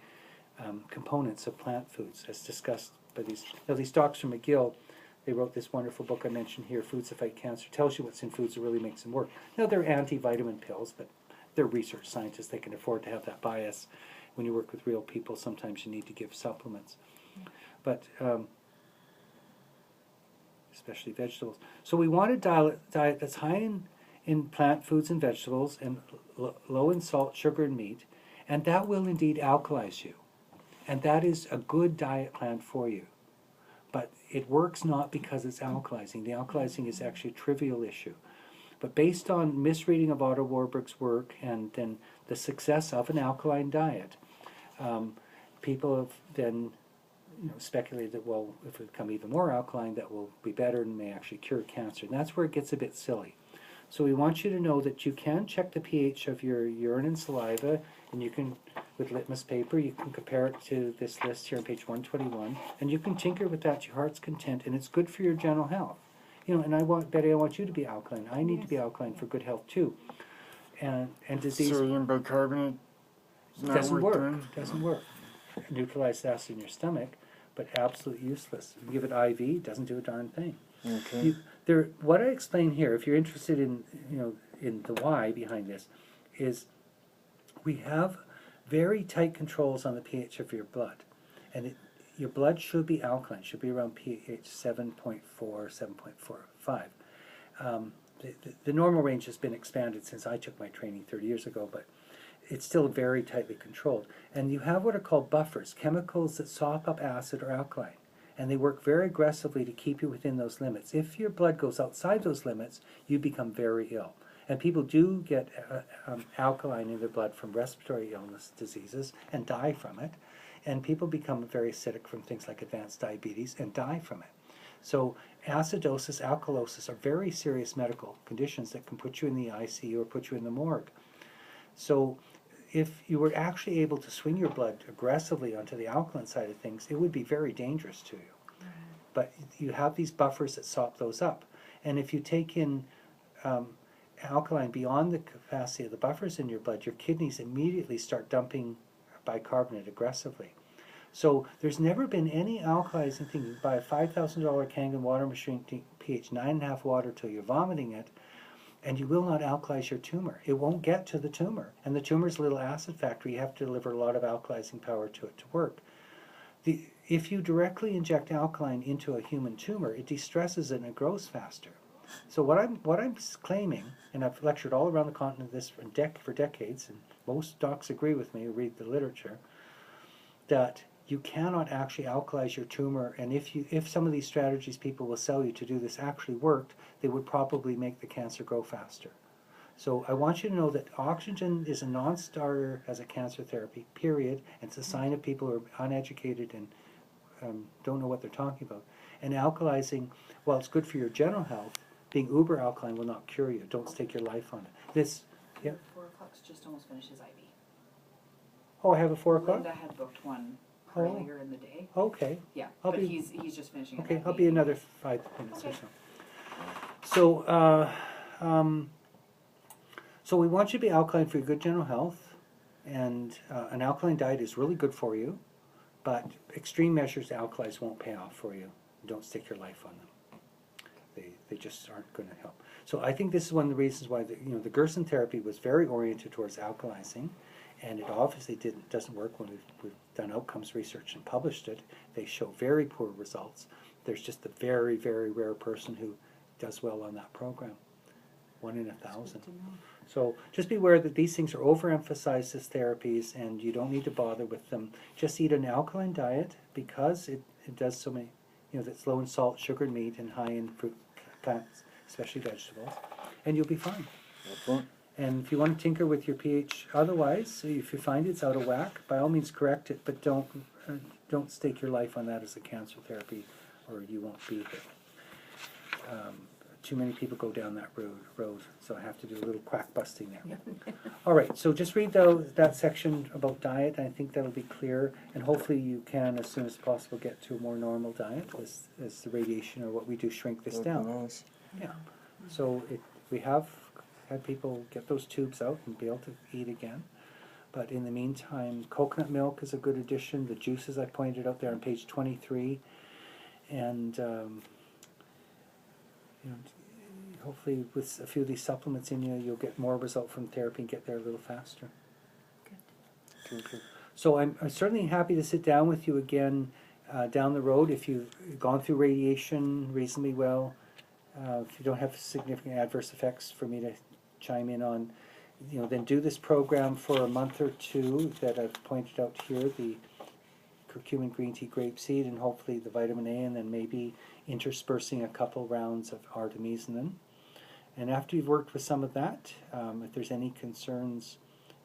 components of plant foods, as discussed by these docs from McGill. They wrote this wonderful book I mentioned here, Foods That Fight Cancer. Tells you what's in foods that really makes them work. Now, they're anti-vitamin pills, but they're research scientists. They can afford to have that bias. When you work with real people, sometimes you need to give supplements. But especially vegetables. So we want a diet that's high in plant foods and vegetables and low in salt, sugar, and meat, and that will indeed alkalize you. And that is a good diet plan for you. But it works not because it's alkalizing. The alkalizing is actually a trivial issue. But based on misreading of Otto Warburg's work and then the success of an alkaline diet, people have then speculated that, well, if we become even more alkaline, that will be better and may actually cure cancer. And that's where it gets a bit silly. So we want you to know that you can check the pH of your urine and saliva, and you can with litmus paper. You can compare it to this list here on page 121, and you can tinker with that to your heart's content, and it's good for your general health. You know, and Betty, I want you to be alkaline. I need to be alkaline for good health too. And disease Sodium bicarbonate doesn't work. then? Doesn't work. Neutralized acid in your stomach, but absolutely useless. You give it IV, doesn't do a darn thing. Okay. What I explain here, if you're interested in, you know, in the why behind this, is we have very tight controls on the pH of your blood, and your blood should be alkaline, should be around pH 7.4, 7.45. The normal range has been expanded since I took my training 30 years ago, but it's still very tightly controlled. And you have what are called buffers, chemicals that sop up acid or alkaline, and they work very aggressively to keep you within those limits. If your blood goes outside those limits, you become very ill. And people do get alkaline in their blood from respiratory illness diseases and die from it. And people become very acidic from things like advanced diabetes and die from it. So acidosis, alkalosis are very serious medical conditions that can put you in the ICU or put you in the morgue. So if you were actually able to swing your blood aggressively onto the alkaline side of things, it would be very dangerous to you. But you have these buffers that sop those up. And if you take in alkaline beyond the capacity of the buffers in your blood, your kidneys immediately start dumping bicarbonate aggressively. So there's never been any alkalizing thing. You buy a $5,000 Kangen water machine, pH 9.5 water till you're vomiting it, and you will not alkalize your tumor. It won't get to the tumor. And the tumor's a little acid factory. You have to deliver a lot of alkalizing power to it to work. If you directly inject alkaline into a human tumor, it de-stresses it and it grows faster. So what I'm claiming, and I've lectured all around the continent this for decades, and most docs agree with me who read the literature, that you cannot actually alkalize your tumor, and if some of these strategies people will sell you to do this actually worked, they would probably make the cancer grow faster. So I want you to know that oxygen is a non-starter as a cancer therapy, period, and it's a sign of people who are uneducated and don't know what they're talking about. And alkalizing, while it's good for your general health, being uber alkaline will not cure you. Don't stake your life on it. This, yeah. 4 o'clock's just almost finished his IV. Oh, I have a 4 o'clock? Linda had booked one Oh. earlier in the day. Okay. Yeah, I'll but be- he's just finishing. Okay, his I'll IV. be another 5 minutes or Okay. so. So we want you to be alkaline for your good general health, and an alkaline diet is really good for you, but extreme measures to alkalize won't pay off for you. Don't stake your life on them. They just aren't going to help. So I think this is one of the reasons why the Gerson therapy was very oriented towards alkalizing, and it obviously doesn't work when we've done outcomes research and published it. They show very poor results. There's just a very, very rare person who does well on that program. 1 in 1,000. So just be aware that these things are overemphasized as therapies, and you don't need to bother with them. Just eat an alkaline diet because it does so many, that's low in salt, sugar, and meat, and high in fruit, plants, especially vegetables, and you'll be fine. Okay. And if you want to tinker with your pH otherwise, if you find it's out of whack, by all means correct it, but don't stake your life on that as a cancer therapy, or you won't be there. Too many people go down that road, so I have to do a little quack busting there. All right, so just read that section about diet. I think that'll be clear, and hopefully you can, as soon as possible, get to a more normal diet as the radiation or what we do shrink this That'd be down. nice. Yeah. So we have had people get those tubes out and be able to eat again. But in the meantime, coconut milk is a good addition. The juices I pointed out there on page 23. And hopefully with a few of these supplements in you, you'll get more result from therapy and get there a little faster. Good. Good. So I'm certainly happy to sit down with you again down the road if you've gone through radiation reasonably well. If you don't have significant adverse effects for me to chime in on, then do this program for a month or 2 that I've pointed out here, the curcumin, green tea, grapeseed, and hopefully the vitamin A, and then maybe interspersing a couple rounds of artemisinin. And after you've worked with some of that, if there's any concerns,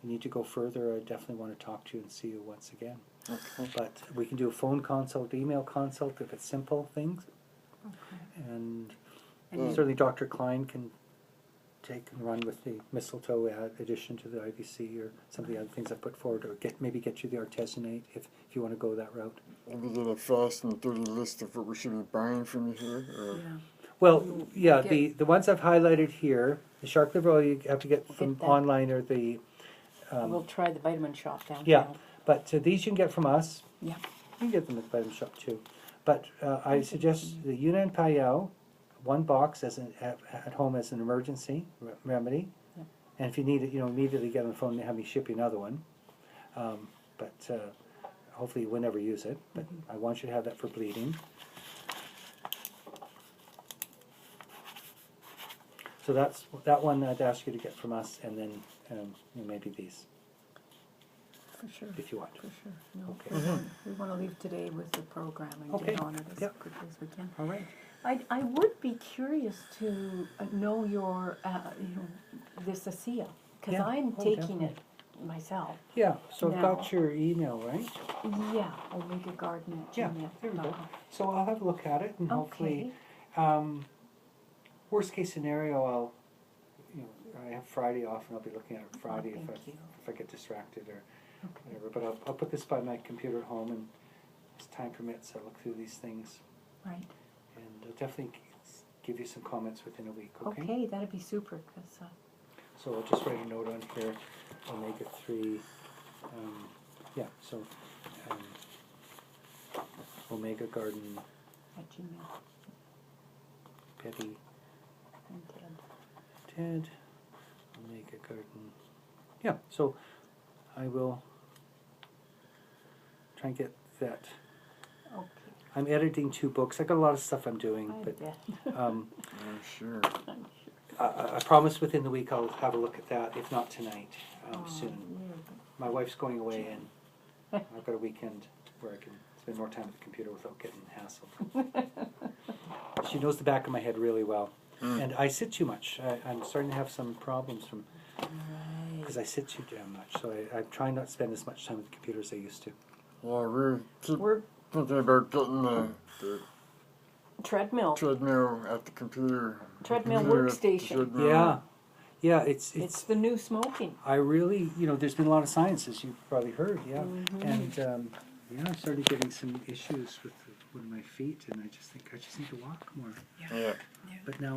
you need to go further, I definitely want to talk to you and see you once again. Okay. But we can do a phone consult, email consult if it's simple things. Okay. And And certainly Dr. Klein can take and run with the mistletoe addition to the IVC or some of the other things I put forward, or maybe get you the artesunate if you want to go that route. Maybe get a fast and dirty list of what we should be buying from you here. Or Yeah. Well, yeah, Get- the ones I've highlighted here, the shark liver oil you have to get from Get that. online, or the We'll try the vitamin shop downtown. yeah. But these you can get from us. Yeah. You can get them at the vitamin shop too. But I suggest the Yunnan Payao, one box at home as an emergency remedy. Yeah. And if you need it, immediately get on the phone and have me ship you another one. But hopefully you will never use it. But I want you to have that for bleeding. So that's that one I'd ask you to get from us, and then maybe these For sure. if you want. For sure. No, Okay. we want to leave today with the program and Okay. get on it as Yep. quickly as we can. All right. I would be curious to know your, this ASEA, because Yeah. I'm Oh, taking definitely. it myself. Yeah. So I've Now- got your email, right? Yeah, Omega Garden at Yeah, gmail.com. there we go. So I'll have a look at it, and hopefully, Okay. worst case scenario, I have Friday off, and I'll be looking at it Friday thank you. if I get distracted or Okay. whatever. But I'll put this by my computer at home, and as time permits, I'll look through these things, Right. and I'll definitely give you some comments within a week. Okay. Okay, that'd be super, because So I'll just write a note on here. Omega-3. Yeah. So Omega Garden, at Gmail. Betty, And Ted. Ted, Omega Garden. Yeah, so I will try and get that. Okay. I'm editing 2 books. I got a lot of stuff I'm doing, I but bet. um, oh, sure. I'm sure. I promise within the week I'll have a look at that, if not tonight, Oh, soon. you're My wife's going away, and I've got a weekend where I can spend more time with the computer without getting hassled. She knows the back of my head really well. And I sit too much. I'm starting to have some problems because I sit too damn much. So I'm trying not to spend as much time with the computer as I used to. Yeah, we keep We're thinking about getting the treadmill. treadmill at the computer. Treadmill computer at the workstation. treadmill. Yeah, It's the new smoking. I really, there's been a lot of science, as you've probably heard, yeah. Mhm. And I started getting some issues with one of my feet, and I just think I just need to walk more. Yeah. But now